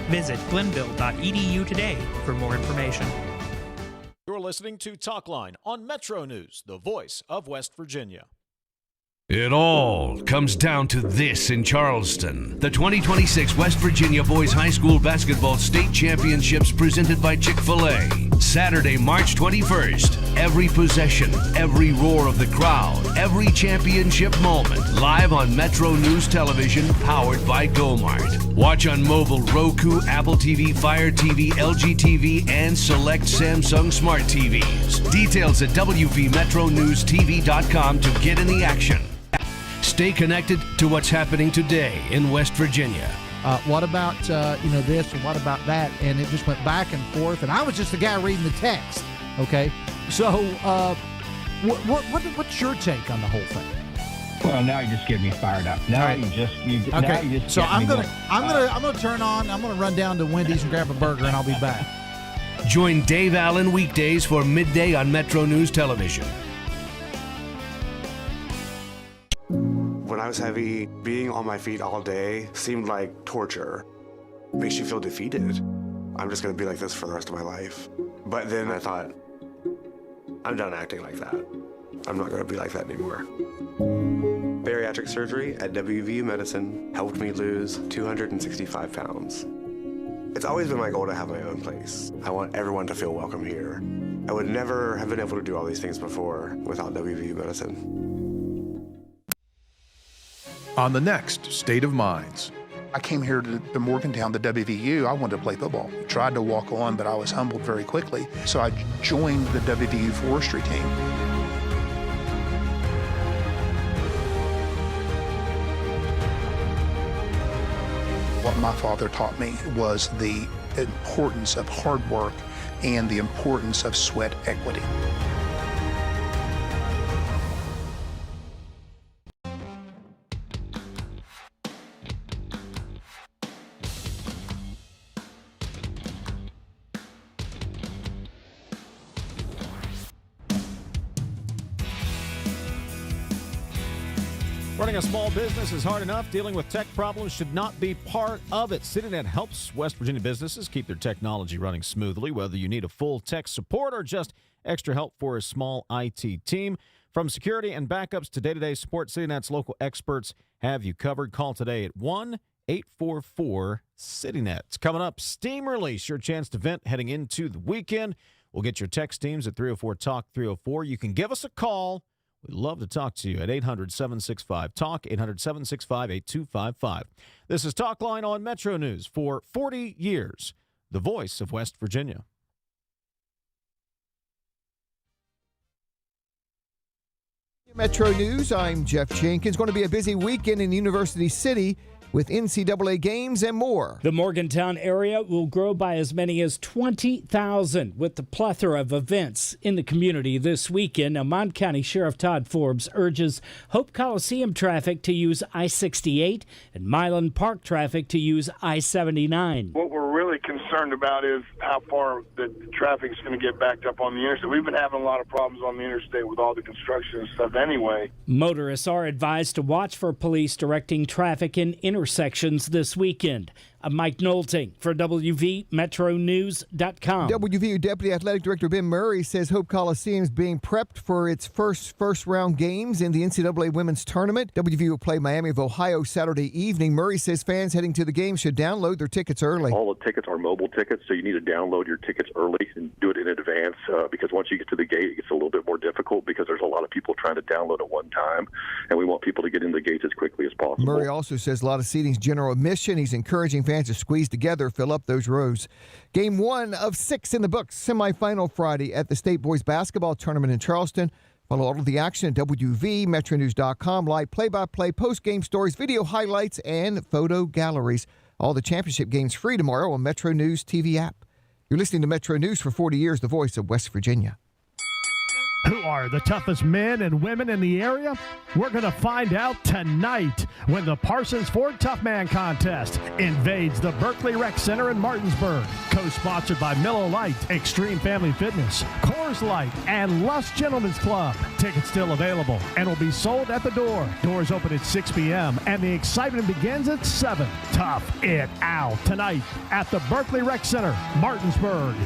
Visit glenville.edu today for more information. You're listening to Talkline on Metro News, the voice of West Virginia. It all comes down to this in Charleston. The 2026 West Virginia Boys High School Basketball State Championships presented by Chick-fil-A. Saturday, March 21st. Every possession, every roar of the crowd, every championship moment. Live on MetroNews Television, powered by GoMart. Watch on mobile, Roku, Apple TV, Fire TV, LG TV, and select Samsung Smart TVs. Details at WVMetroNewsTV.com to get in the action. Stay connected to what's happening today in West Virginia. What about this and what about that? And it just went back and forth. And I was just the guy reading the text. Okay, so what's your take on the whole thing? Well, now you just get me fired up. Now right. you just so I'm gonna turn on. I'm gonna run down to Wendy's and grab a burger, and I'll be back. Join Dave Allen weekdays for midday on MetroNews Television. When I was heavy, being on my feet all day seemed like torture. Makes you feel defeated. I'm just going to be like this for the rest of my life. But then I thought, I'm done acting like that. I'm not going to be like that anymore. Bariatric surgery at WVU Medicine helped me lose 265 pounds. It's always been my goal to have my own place. I want everyone to feel welcome here. I would never have been able to do all these things before without WVU Medicine. On the next State of Minds. I came here to Morgantown, the WVU. I wanted to play football. Tried to walk on, but I was humbled very quickly. So I joined the WVU forestry team. What my father taught me was the importance of hard work and the importance of sweat equity. Running a small business is hard enough. Dealing with tech problems should not be part of it. CityNet helps West Virginia businesses keep their technology running smoothly, whether you need a full tech support or just extra help for a small IT team. From security and backups to day-to-day support, CityNet's local experts have you covered. Call today at 1-844-CityNet. Coming up, Steam Release, your chance to vent heading into the weekend. We'll get your text teams at 304-TALK-304. You can give us a call. We'd love to talk to you at 800-765-TALK, 800-765-8255. This is Talkline on Metro News for 40 years, the voice of West Virginia. Metro News, I'm Jeff Jenkins. Going to be a busy weekend in University City with NCAA games and more. The Morgantown area will grow by as many as 20,000 with the plethora of events in the community this weekend. Now, Mon County Sheriff Todd Forbes urges Hope Coliseum traffic to use I-68 and Milan Park traffic to use I-79. What we're really concerned about is how far the traffic is going to get backed up on the interstate. We've been having a lot of problems on the interstate with all the construction and stuff anyway. Motorists are advised to watch for police directing traffic in intersections this weekend. I'm Mike Nolting for WVMetroNews.com. WVU Deputy Athletic Director Ben Murray says Hope Coliseum is being prepped for its first-round games in the NCAA Women's Tournament. WVU will play Miami of Ohio Saturday evening. Murray says fans heading to the game should download their tickets early. All the tickets are mobile tickets, so you need to download your tickets early and do it in advance because once you get to the gate, it gets a little bit more difficult because there's a lot of people trying to download at one time, and we want people to get in the gates as quickly as possible. Murray also says a lot of seating's general admission. He's encouraging fans to squeeze together, fill up those rows. Game 1 of 6 in the books. Semifinal Friday at the State Boys Basketball Tournament in Charleston. Follow all of the action at WVMetroNews.com. Live play-by-play, post-game stories, video highlights, and photo galleries. All the championship games free tomorrow on Metro News TV app. You're listening to Metro News for 40 years, the voice of West Virginia. Who are the toughest men and women in the area? We're going to find out tonight when the Parsons Ford Tough Man Contest invades the Berkeley Rec Center in Martinsburg. Co-sponsored by Miller Lite, Extreme Family Fitness, Coors Light, and Lust Gentlemen's Club. Tickets still available and will be sold at the door. Doors open at 6 p.m. and the excitement begins at 7. Tough it out tonight at the Berkeley Rec Center, Martinsburg.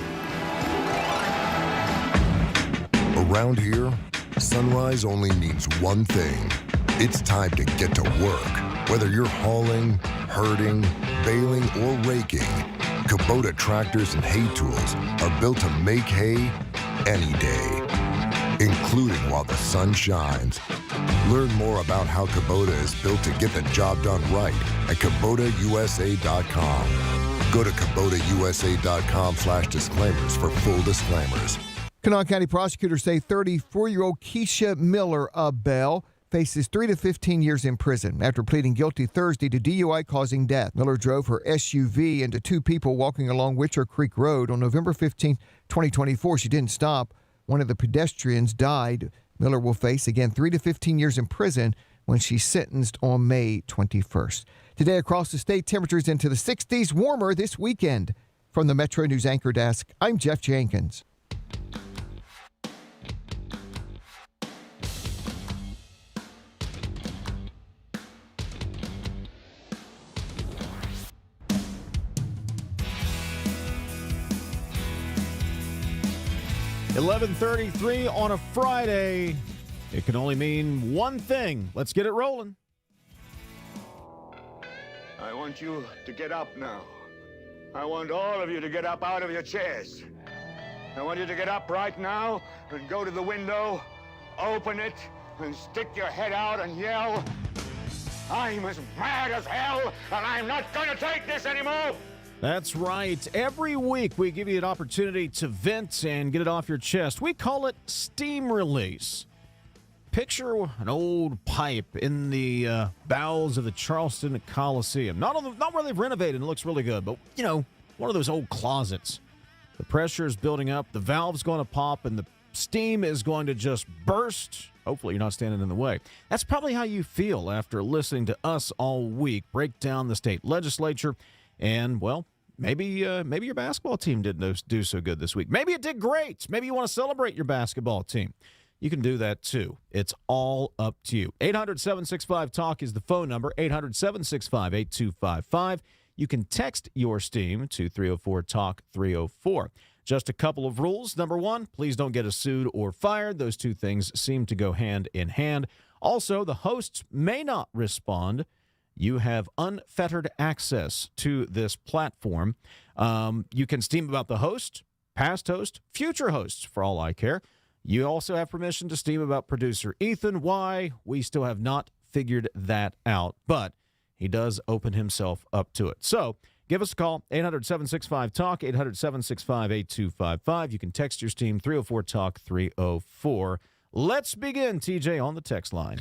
Around here, sunrise only means one thing. It's time to get to work. Whether you're hauling, herding, baling, or raking, Kubota tractors and hay tools are built to make hay any day, including while the sun shines. Learn more about how Kubota is built to get the job done right at KubotaUSA.com. Go to KubotaUSA.com/disclaimers for full disclaimers. Kanawha County prosecutors say 34-year-old Keisha Miller of Bell faces 3 to 15 years in prison after pleading guilty Thursday to DUI causing death. Miller drove her SUV into two people walking along Witcher Creek Road on November 15, 2024. She didn't stop. One of the pedestrians died. Miller will face, again, 3 to 15 years in prison when she's sentenced on May 21st. Today across the state, temperatures into the 60s, warmer this weekend. From the Metro News Anchor Desk, I'm Jeff Jenkins. $11:33 on a Friday. It can only mean one thing. Let's get it rolling. I want you to get up now. I want all of you to get up out of your chairs. I want you to get up right now and go to the window, open it, and stick your head out and yell, "I'm as mad as hell, and I'm not going to take this anymore!" That's right. Every week we give you an opportunity to vent and get it off your chest. We call it steam release. Picture an old pipe in the bowels of the Charleston Coliseum. Not where they've renovated and it looks really good, but, you know, one of those old closets. The pressure is building up, the valve's going to pop, and the steam is going to just burst. Hopefully you're not standing in the way. That's probably how you feel after listening to us all week break down the state legislature. And, well, maybe your basketball team didn't do so good this week. Maybe it did great. Maybe you want to celebrate your basketball team. You can do that, too. It's all up to you. 800-765-TALK is the phone number, 800-765-8255. You can text your steam to 304-TALK-304. Just a couple of rules. Number one, please don't get us sued or fired. Those two things seem to go hand in hand. Also, the hosts may not respond. You have unfettered access to this platform. You can steam about the host, past host, future hosts, for all I care. You also have permission to steam about producer Ethan. Why? We still have not figured that out, but he does open himself up to it. So give us a call, 800-765-TALK, 800-765-8255. You can text your steam, 304-TALK-304. Let's begin, TJ, on the text line.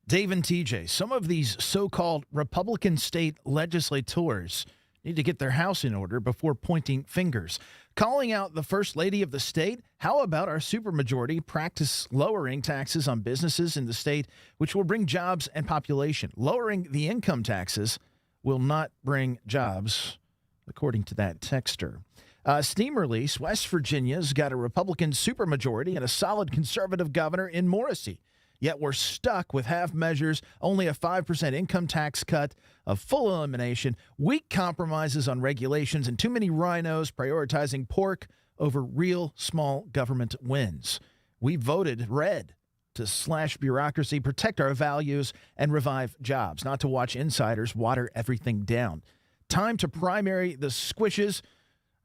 Dave and TJ, some of these so-called Republican state legislators need to get their house in order before pointing fingers. Calling out the First Lady of the state, how about our supermajority practice lowering taxes on businesses in the state, which will bring jobs and population? Lowering the income taxes will not bring jobs, according to that texter. Steam release, West Virginia's got a Republican supermajority and a solid conservative governor in Morrissey. Yet we're stuck with half measures, only a 5% income tax cut, a full elimination, weak compromises on regulations, and too many rhinos prioritizing pork over real small government wins. We voted red to slash bureaucracy, protect our values, and revive jobs, not to watch insiders water everything down. Time to primary the squishes.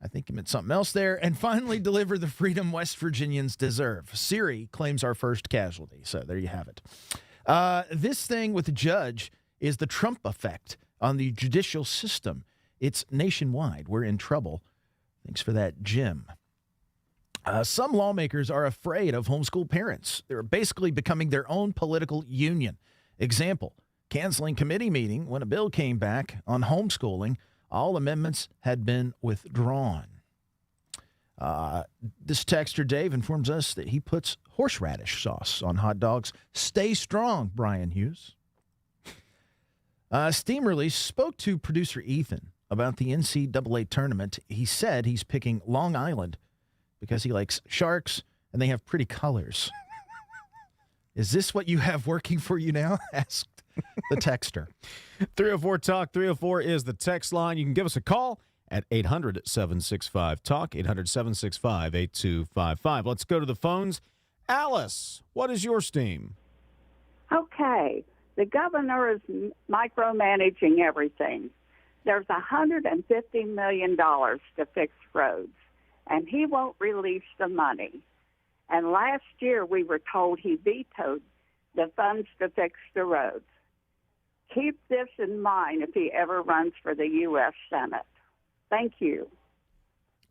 I think he meant something else there. And finally deliver the freedom West Virginians deserve. Siri claims our first casualty. So there you have it. This thing with the judge is the Trump effect on the judicial system. It's nationwide. We're in trouble. Thanks for that, Jim. Some lawmakers are afraid of homeschool parents. They're basically becoming their own political union. Example, canceling committee meeting when a bill came back on homeschooling. All amendments had been withdrawn. This texter, Dave, informs us that he puts horseradish sauce on hot dogs. Stay strong, Brian Hughes. Steam Release spoke to producer Ethan about the NCAA tournament. He said he's picking Long Island because he likes sharks and they have pretty colors. Is this what you have working for you now? Asked the texter. 304-TALK, 304 is the text line. You can give us a call at 800-765-TALK, 800-765-8255. Let's go to the phones. Alice, what is your steam? Okay. The governor is micromanaging everything. There's $150 million to fix roads, and he won't release the money. And last year we were told he vetoed the funds to fix the roads. Keep this in mind if he ever runs for the U.S. Senate. Thank you.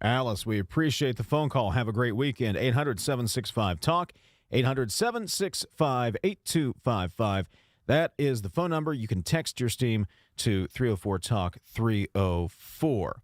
Alice, we appreciate the phone call. Have a great weekend. 800-765-TALK, 800-765-8255. That is the phone number. You can text your steam to 304-TALK 304.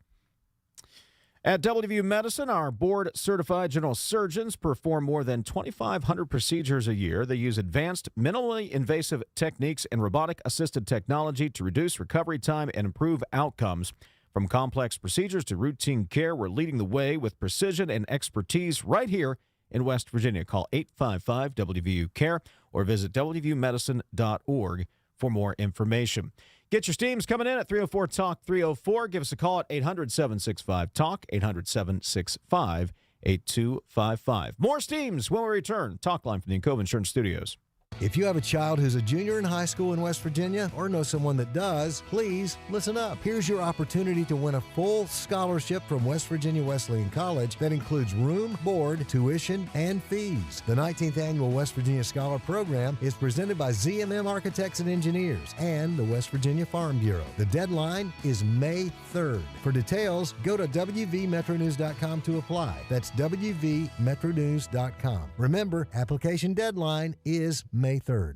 At WVU Medicine, our board-certified general surgeons perform more than 2,500 procedures a year. They use advanced, minimally invasive techniques and robotic-assisted technology to reduce recovery time and improve outcomes. From complex procedures to routine care, we're leading the way with precision and expertise right here in West Virginia. Call 855-WVU-CARE or visit wvumedicine.org for more information. Get your steams coming in at 304-TALK 304. Give us a call at 800-765-TALK, 800-765-8255. More steams when we return. Talk line from the Encova Insurance Studios. If you have a child who's a junior in high school in West Virginia or know someone that does, please listen up. Here's your opportunity to win a full scholarship from West Virginia Wesleyan College that includes room, board, tuition, and fees. The 19th Annual West Virginia Scholar Program is presented by ZMM Architects and Engineers and the West Virginia Farm Bureau. The deadline is May 3rd. For details, go to wvmetronews.com to apply. That's wvmetronews.com. Remember, application deadline is May 3rd.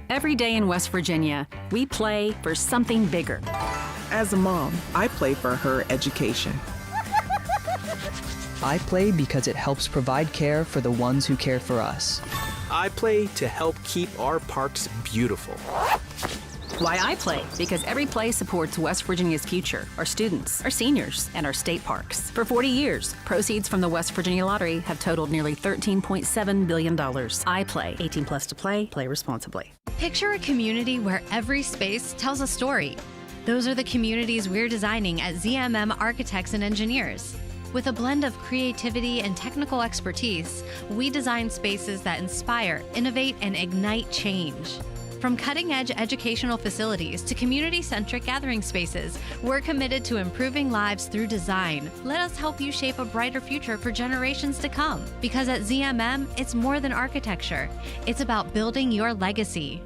Every day in West Virginia, we play for something bigger. As a mom, I play for her education. I play because it helps provide care for the ones who care for us. I play to help keep our parks beautiful. Why I play? Because every play supports West Virginia's future, our students, our seniors, and our state parks. For 40 years, proceeds from the West Virginia Lottery have totaled nearly $13.7 billion. I play. 18 plus to play. Play responsibly. Picture a community where every space tells a story. Those are the communities we're designing at ZMM Architects and Engineers. With a blend of creativity and technical expertise, we design spaces that inspire, innovate, and ignite change. From cutting-edge educational facilities to community-centric gathering spaces, we're committed to improving lives through design. Let us help you shape a brighter future for generations to come. Because at ZMM, it's more than architecture. It's about building your legacy.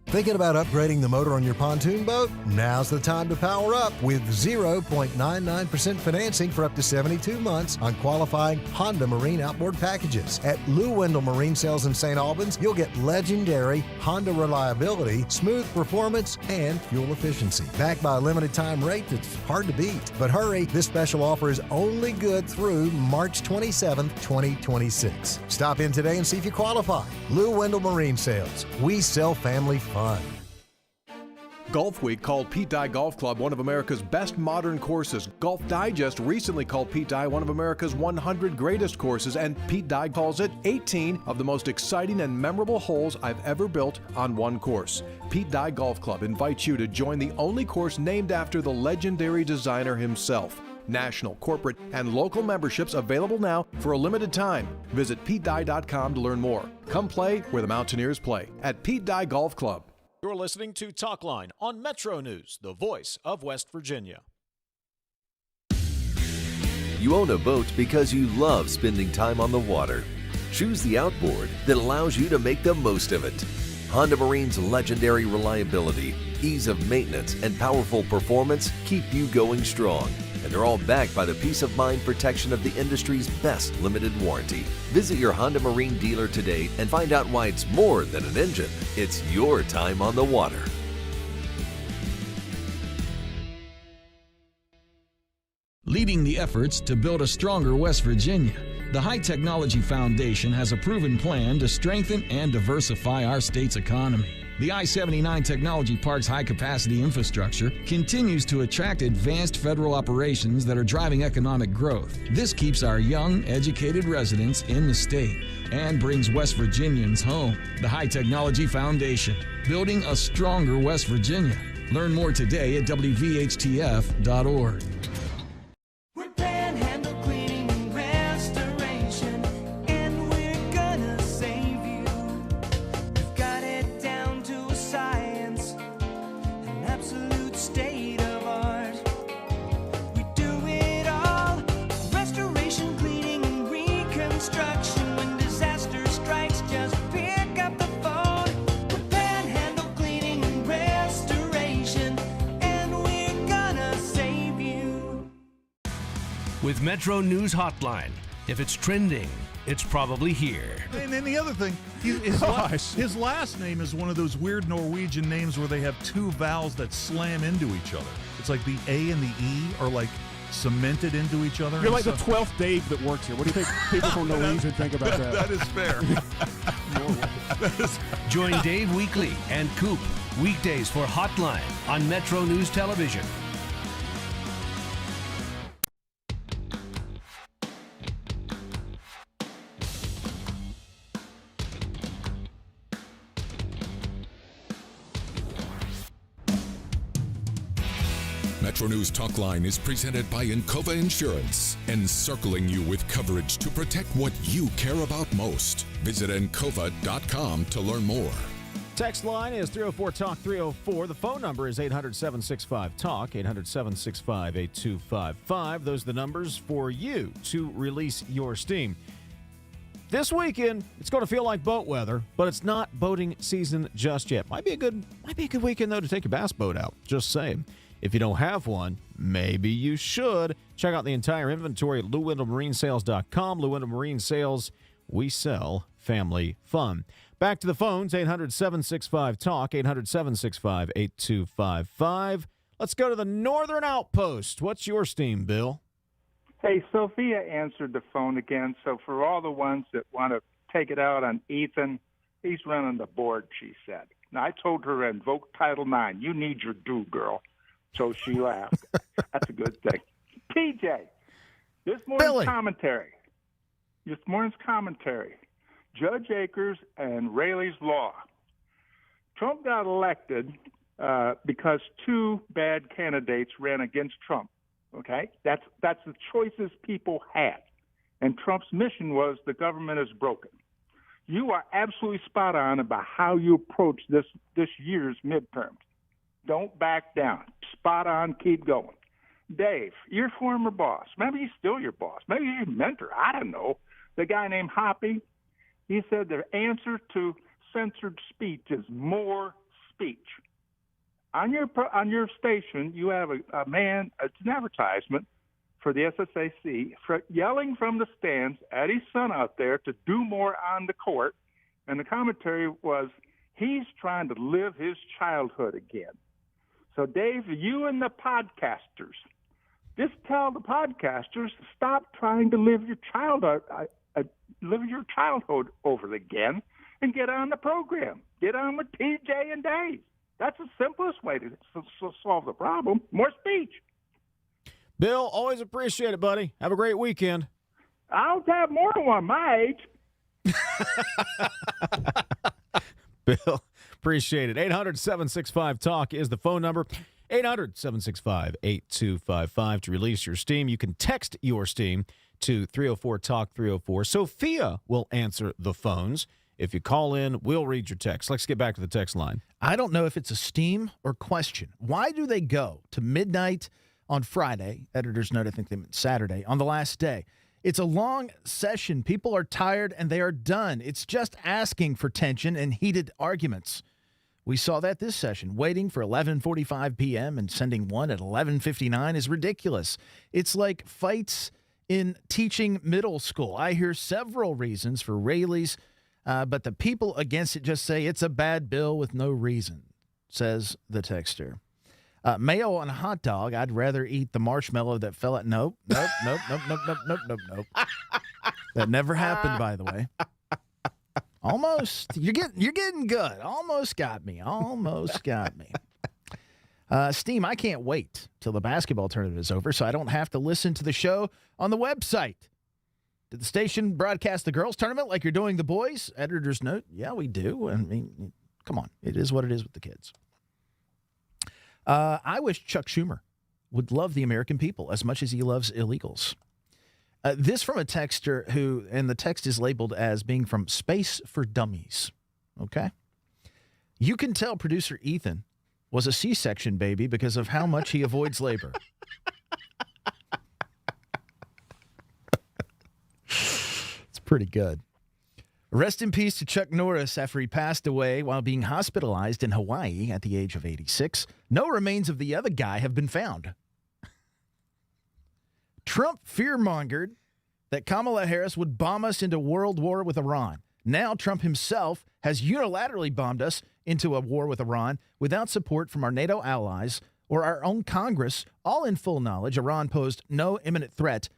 Thinking about upgrading the motor on your pontoon boat? Now's the time to power up with 0.99% financing for up to 72 months on qualifying Honda Marine outboard packages. At Lou Wendell Marine Sales in St. Albans, you'll get legendary Honda reliability, smooth performance, and fuel efficiency. Backed by a limited time rate that's hard to beat. But hurry, this special offer is only good through March 27th, 2026. Stop in today and see if you qualify. Lou Wendell Marine Sales. We sell family fun. Golf Week called Pete Dye Golf Club one of America's best modern courses. Golf Digest recently called Pete Dye one of America's 100 greatest courses, and Pete Dye calls it 18 of the most exciting and memorable holes I've ever built on one course. Pete Dye Golf Club invites you to join the only course named after the legendary designer himself. National, corporate, and local memberships available now for a limited time. Visit PeteDye.com to learn more. Come play where the Mountaineers play at Pete Dye Golf Club. You're listening to Talkline on Metro News, the voice of West Virginia. You own a boat because you love spending time on the water. Choose the outboard that allows you to make the most of it. Honda Marine's legendary reliability, ease of maintenance, and powerful performance keep you going strong. And they're all backed by the peace of mind protection of the industry's best limited warranty. Visit your Honda Marine dealer today and find out why it's more than an engine. It's your time on the water. Leading the efforts to build a stronger West Virginia, the High Technology Foundation has a proven plan to strengthen and diversify our state's economy. The I-79 Technology Park's high-capacity infrastructure continues to attract advanced federal operations that are driving economic growth. This keeps our young, educated residents in the state and brings West Virginians home. The High Technology Foundation, building a stronger West Virginia. Learn more today at WVHTF.org. With Metro News Hotline. If it's trending, it's probably here. And then the other thing, his last name is one of those weird Norwegian names where they have two vowels that slam into each other. It's like the A and the E are like cemented into each other. You're like the 12th Dave that works here. What do you think people from Norwegian think about that? That is fair. Join Dave Weekly and Coop weekdays for Hotline on Metro News Television. MetroNews Talkline is presented by Encova Insurance, encircling you with coverage to protect what you care about most. Visit Encova.com to learn more. Text line is 304-TALK-304. The phone number is 800-765-TALK, 800-765-8255. Those are the numbers for you to release your steam. This weekend, it's going to feel like boat weather, but it's not boating season just yet. Might be a good weekend, though, to take your bass boat out. Just saying. If you don't have one, maybe you should. Check out the entire inventory at LouWendellMarineSales.com. Lou Wendell Marine Sales, we sell family fun. Back to the phones, 800-765-TALK, 800-765-8255. Let's go to the Northern Outpost. What's your steam, Bill? Hey, Sophia answered the phone again. So for all the ones that want to take it out on Ethan, he's running the board, she said. Now, I told her to invoke Title IX. You need your due, girl. So she laughed. That's a good thing. TJ, this morning's commentary, Judge Akers and Rayleigh's Law. Trump got elected because two bad candidates ran against Trump, okay? That's the choices people had. And Trump's mission was the government is broken. You are absolutely spot on about how you approach this year's midterms. Don't back down. Spot on. Keep going. Dave, your former boss. Maybe he's still your boss. Maybe he's your mentor. I don't know. The guy named Hoppy, he said the answer to censored speech is more speech. On your station, you have a man, it's an advertisement for the SSAC, for yelling from the stands at his son out there to do more on the court. And the commentary was, he's trying to live his childhood again. So, Dave, you and the podcasters, just tell the podcasters to stop trying to live your childhood over again and get on the program. Get on with TJ and Dave. That's the simplest way to solve the problem. More speech. Bill, always appreciate it, buddy. Have a great weekend. I'll have more than one my age. Bill, appreciate it. 800-765-TALK is the phone number. 800-765-8255 to release your steam. You can text your steam to 304-TALK-304. Sophia will answer the phones. If you call in, we'll read your text. Let's get back to the text line. I don't know if it's a steam or question. Why do they go to midnight on Friday? Editor's note, I think they meant Saturday, on the last day. It's a long session. People are tired and they are done. It's just asking for tension and heated arguments. We saw that this session. Waiting for 11:45 p.m. and sending one at 11:59 is ridiculous. It's like fights in teaching middle school. I hear several reasons for Raley's, but the people against it just say it's a bad bill with no reason, says the texter. Mayo on a hot dog. I'd rather eat the marshmallow that fell at. Nope. That never happened, by the way. Almost. You're getting good. Almost got me. Steam, I can't wait till the basketball tournament is over so I don't have to listen to the show on the website. Did the station broadcast the girls' tournament like you're doing the boys? Editor's note, yeah, we do. I mean, come on. It is what it is with the kids. I wish Chuck Schumer would love the American people as much as he loves illegals. This from a texter who, and the text is labeled as being from Space for Dummies. Okay? You can tell producer Ethan was a C-section baby because of how much he avoids labor. It's pretty good. Rest in peace to Chuck Norris after he passed away while being hospitalized in Hawaii at the age of 86. No remains of the other guy have been found. Trump fear-mongered that Kamala Harris would bomb us into world war with Iran. Now Trump himself has unilaterally bombed us into a war with Iran without support from our NATO allies or our own Congress, all in full knowledge Iran posed no imminent threat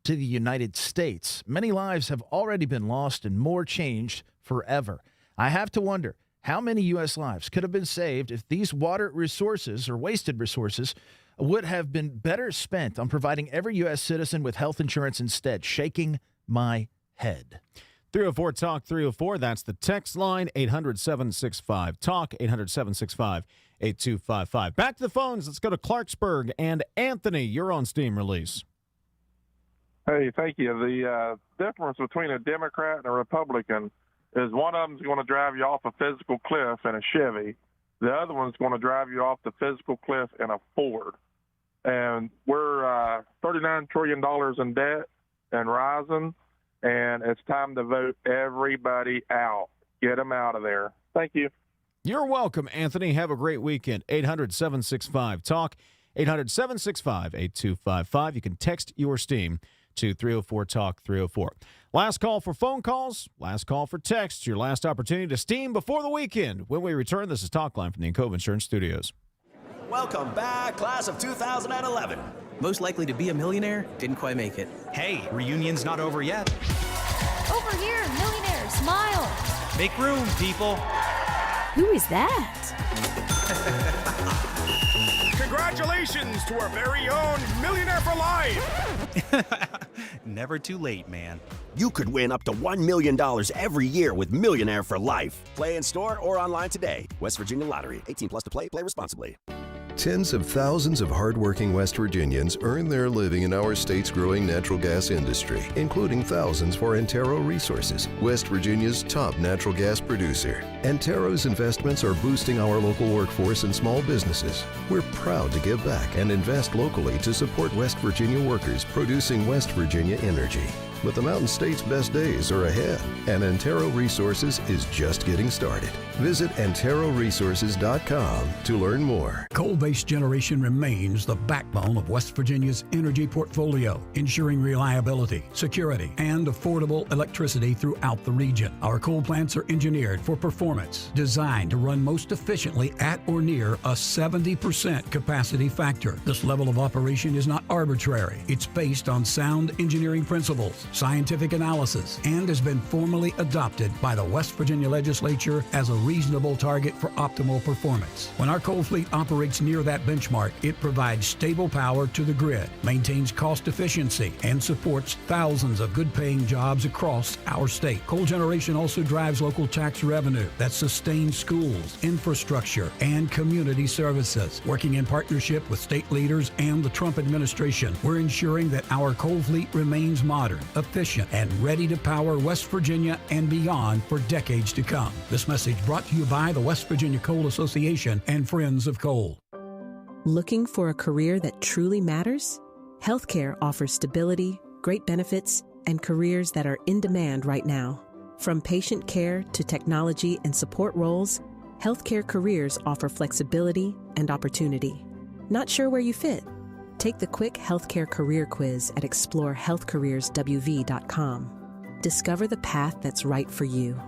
to the United States. Many lives have already been lost and more changed forever. I have to wonder how many U.S. lives could have been saved if these water resources or wasted resources would have been better spent on providing every U.S. citizen with health insurance instead. Shaking my head. 304-TALK-304. That's the text line. 800-765-TALK. 800-765-8255. Back to the phones. Let's go to Clarksburg. And Anthony, you're on steam release. Hey, thank you. The difference between a Democrat and a Republican is one of them's going to drive you off a physical cliff in a Chevy. The other one's going to drive you off the physical cliff in a Ford. And we're $39 trillion in debt and rising, and it's time to vote everybody out. Get them out of there. Thank you. You're welcome, Anthony. Have a great weekend. 800-765-TALK. 800-765-8255. You can text your steam to 304-TALK-304. Last call for phone calls, last call for texts, your last opportunity to steam before the weekend. When we return, this is Talkline from the Encova Insurance Studios. Welcome back, class of 2011. Most likely to be a millionaire, didn't quite make it. Hey, reunion's not over yet. Over here, millionaire, smile. Make room, people. Who is that? Congratulations to our very own Millionaire for Life. Never too late, man. You could win up to $1 million every year with Millionaire for Life. Play in store or online today. West Virginia Lottery. 18 plus to play. Play responsibly. Tens of thousands of hardworking West Virginians earn their living in our state's growing natural gas industry, including thousands for Antero Resources, West Virginia's top natural gas producer. Antero's investments are boosting our local workforce and small businesses. We're proud to give back and invest locally to support West Virginia workers producing West Virginia energy. But the Mountain State's best days are ahead, and Antero Resources is just getting started. Visit AnteroResources.com to learn more. Coal-based generation remains the backbone of West Virginia's energy portfolio, ensuring reliability, security, and affordable electricity throughout the region. Our coal plants are engineered for performance, designed to run most efficiently at or near a 70% capacity factor. This level of operation is not arbitrary. It's based on sound engineering principles scientific analysis, and has been formally adopted by the West Virginia Legislature as a reasonable target for optimal performance. When our coal fleet operates near that benchmark, it provides stable power to the grid, maintains cost efficiency, and supports thousands of good-paying jobs across our state. Coal generation also drives local tax revenue that sustains schools, infrastructure, and community services. Working in partnership with state leaders and the Trump administration, we're ensuring that our coal fleet remains modern, efficient, and ready to power West Virginia and beyond for decades to come. This message brought to you by the West Virginia Coal Association and Friends of Coal. Looking for a career that truly matters? Healthcare offers stability, great benefits, and careers that are in demand right now. From patient care to technology and support roles, healthcare careers offer flexibility and opportunity. Not sure where you fit? Take the quick healthcare career quiz at explorehealthcareerswv.com. Discover the path that's right for you.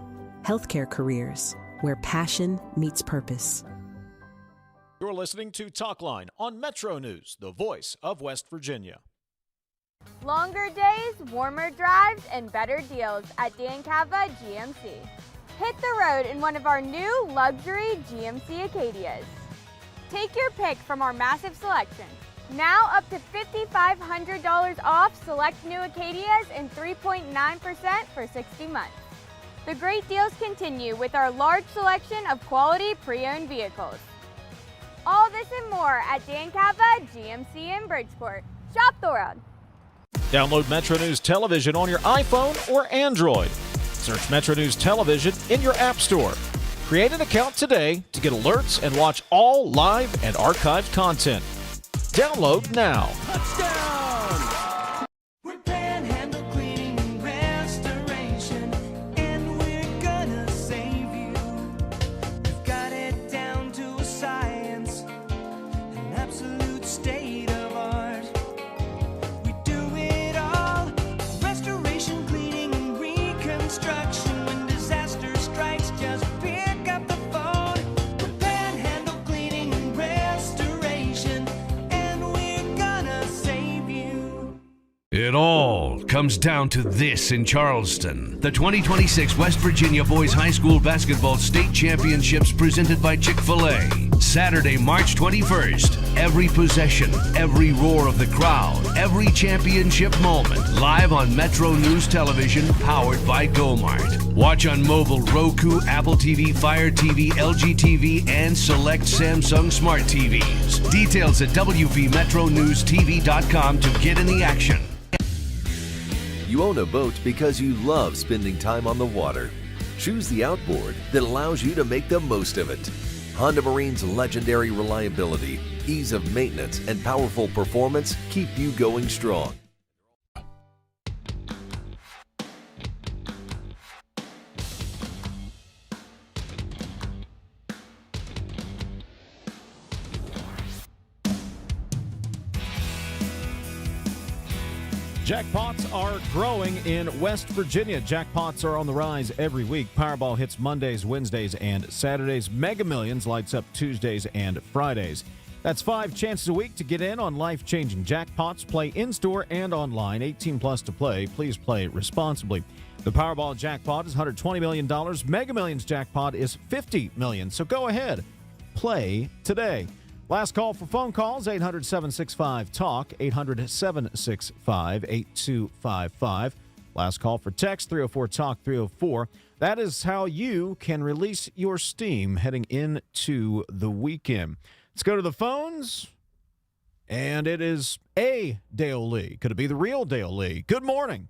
Healthcare careers, where passion meets purpose. You're listening to Talkline on Metro News, the voice of West Virginia. Longer days, warmer drives, and better deals at Dan Cava GMC. Hit the road in one of our new luxury GMC Acadias. Take your pick from our massive selection. Now up to $5,500 off select new Acadias and 3.9% for 60 months. The great deals continue with our large selection of quality pre-owned vehicles. All this and more at Dan Cava GMC in Bridgeport. Shop the world. Download MetroNews Television on your iPhone or Android. Search MetroNews Television in your app store. Create an account today to get alerts and watch all live and archived content. Download now. Touchdown! We're Panhandle Cleaning and Restoration, and we're gonna save you. We've got it down to a science, an absolute state of art. We do it all, restoration, cleaning, and reconstruction. When disaster strikes, just pick up the phone. We're Panhandle Cleaning and Restoration, and we're gonna save you. It all comes down to this in Charleston. The 2026 West Virginia Boys High School Basketball State Championships presented by Chick-fil-A. Saturday, March 21st. Every possession, every roar of the crowd, every championship moment. Live on MetroNews Television, powered by GoMart. Watch on mobile, Roku, Apple TV, Fire TV, LG TV, and select Samsung Smart TVs. Details at WVMetroNewsTV.com to get in the action. You own a boat because you love spending time on the water. Choose the outboard that allows you to make the most of it. Honda Marine's legendary reliability, ease of maintenance, and powerful performance keep you going strong. Jackpots are growing in West Virginia. Jackpots are on the rise every week. Powerball hits Mondays, Wednesdays, and Saturdays. Mega Millions lights up Tuesdays and Fridays. That's 5 chances a week to get in on life-changing jackpots. Play in-store and online. 18 plus to play. Please play responsibly. The Powerball jackpot is $120 million. Mega Millions jackpot is $50 million. So go ahead. Play today. Last call for phone calls, 800-765-TALK, 800-765-8255. Last call for text, 304-TALK-304. That is how you can release your steam heading into the weekend. Let's go to the phones, and it is a Dale Lee. Could it be the real Dale Lee? Good morning.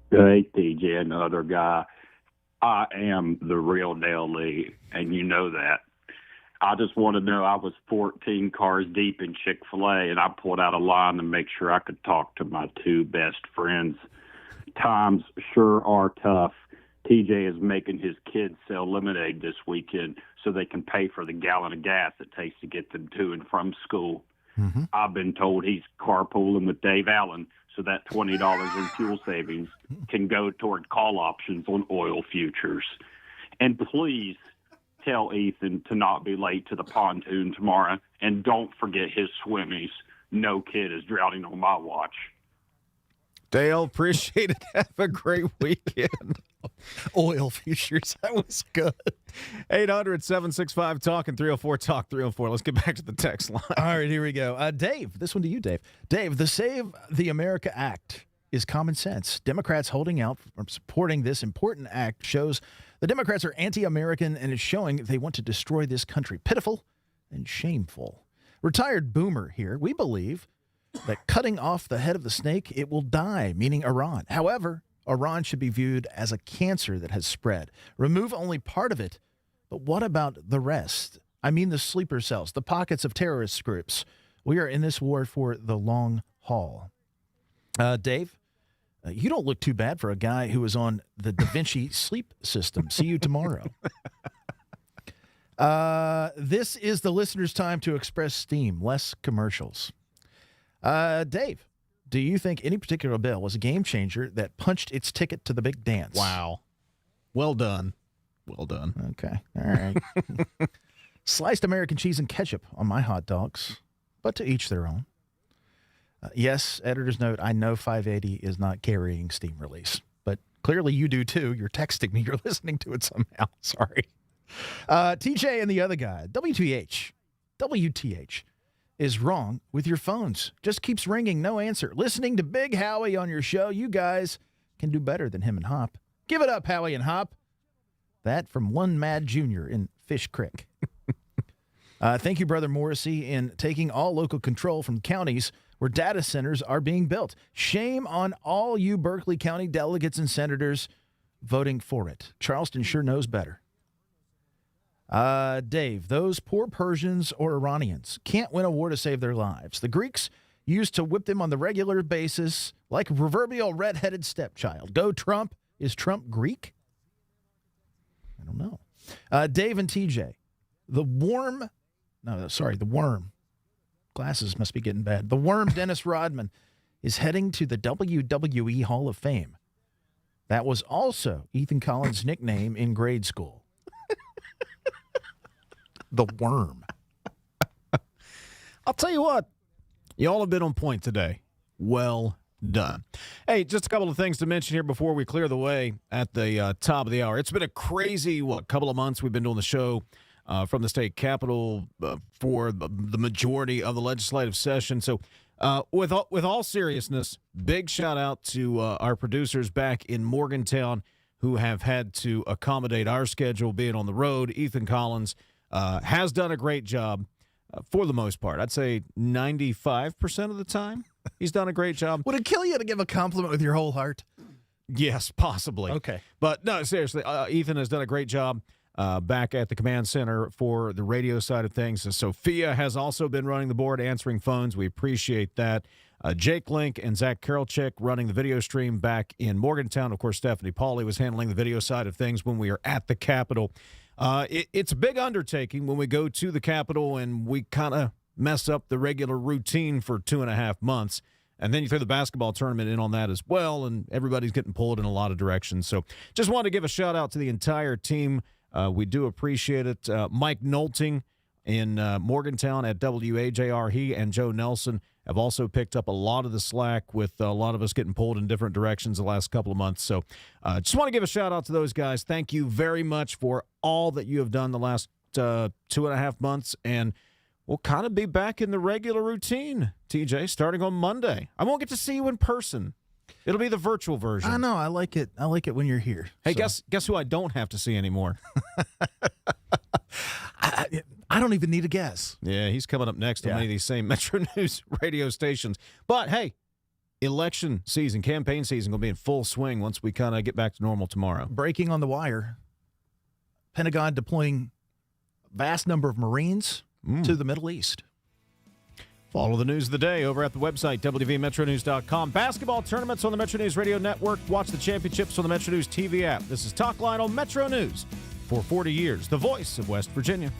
Hey, TJ, another guy. I am the real Dale Lee, and you know that. I just want to know, I was 14 cars deep in Chick-fil-A, and I pulled out a line to make sure I could talk to my 2 best friends. Times sure are tough. TJ is making his kids sell lemonade this weekend so they can pay for the gallon of gas it takes to get them to and from school. Mm-hmm. I've been told he's carpooling with Dave Allen so that $20 in fuel savings can go toward call options on oil futures. And please tell Ethan to not be late to the pontoon tomorrow, and don't forget his swimmies. No kid is drowning on my watch. Dale, appreciate it. Have a great weekend. Oil futures. That was good. 800-765-TALK and 304-TALK 304. Let's get back to the text line. All right, here we go. Dave, this one to you, Dave. Dave, the Save the America Act is common sense. Democrats holding out from supporting this important act shows the Democrats are anti-American and is showing they want to destroy this country. Pitiful and shameful. Retired boomer here. We believe that cutting off the head of the snake, it will die, meaning Iran. However, Iran should be viewed as a cancer that has spread. Remove only part of it, but what about the rest? I mean the sleeper cells, the pockets of terrorist groups. We are in this war for the long haul. Dave, you don't look too bad for a guy who was on the Da Vinci sleep system. See you tomorrow. This is the listener's time to express steam, less commercials. Dave, do you think any particular bill was a game changer that punched its ticket to the big dance? Wow. Well done. Well done. Okay. All right. Sliced American cheese and ketchup on my hot dogs, but to each their own. Yes, editor's note, I know 580 is not carrying steam release, but clearly you do too. You're texting me. You're listening to it somehow. Sorry. TJ and the other guy, WTH is wrong with your phones. Just keeps ringing, no answer. Listening to Big Howie on your show, you guys can do better than him and Hop. Give it up, Howie and Hop. That from One Mad Jr. in Fish Creek. Thank you, Brother Morrissey, in taking all local control from counties where data centers are being built. Shame on all you Berkeley County delegates and senators voting for it. Charleston sure knows better. Dave, those poor Persians or Iranians can't win a war to save their lives. The Greeks used to whip them on the regular basis like a proverbial red-headed stepchild. Go Trump. Is Trump Greek? I don't know. Dave and TJ, the worm. Glasses must be getting bad. The worm Dennis Rodman is heading to the WWE Hall of Fame. That was also Ethan Collins' nickname in grade school. The worm. I'll tell you what. You all have been on point today. Well done. Hey, just a couple of things to mention here before we clear the way at the top of the hour. It's been a crazy, couple of months we've been doing the show from the state capitol for the majority of the legislative session. So with all seriousness, big shout out to our producers back in Morgantown who have had to accommodate our schedule being on the road. Ethan Collins has done a great job for the most part. I'd say 95% of the time he's done a great job. Would it kill you to give a compliment with your whole heart? Yes, possibly. Okay. But no, seriously, Ethan has done a great job back at the command center for the radio side of things. Sophia has also been running the board, answering phones. We appreciate that. Jake Link and Zach Karolchik running the video stream back in Morgantown. Of course, Stephanie Pauly was handling the video side of things when we were at the Capitol. It's a big undertaking when we go to the Capitol and we kind of mess up the regular routine for 2.5 months. And then you throw the basketball tournament in on that as well, and everybody's getting pulled in a lot of directions. So just wanted to give a shout-out to the entire team. We do appreciate it. Mike Nolting in Morgantown at WAJR, he and Joe Nelson have also picked up a lot of the slack with a lot of us getting pulled in different directions the last couple of months. So just want to give a shout-out to those guys. Thank you very much for all that you have done the last 2.5 months, and we'll kind of be back in the regular routine, TJ, starting on Monday. I won't get to see you in person. It'll be the virtual version. I know. I like it. I like it when you're here. Hey, guess who I don't have to see anymore? I don't even need a guess. Yeah, he's coming up next on many of these same Metro News radio stations. But, hey, election season, campaign season will be in full swing once we kind of get back to normal tomorrow. Breaking on the wire, Pentagon deploying vast number of Marines to the Middle East. Follow the news of the day over at the website, wvmetronews.com. Basketball tournaments on the Metro News Radio Network. Watch the championships on the Metro News TV app. This is Talkline on Metro News for 40 years, the voice of West Virginia.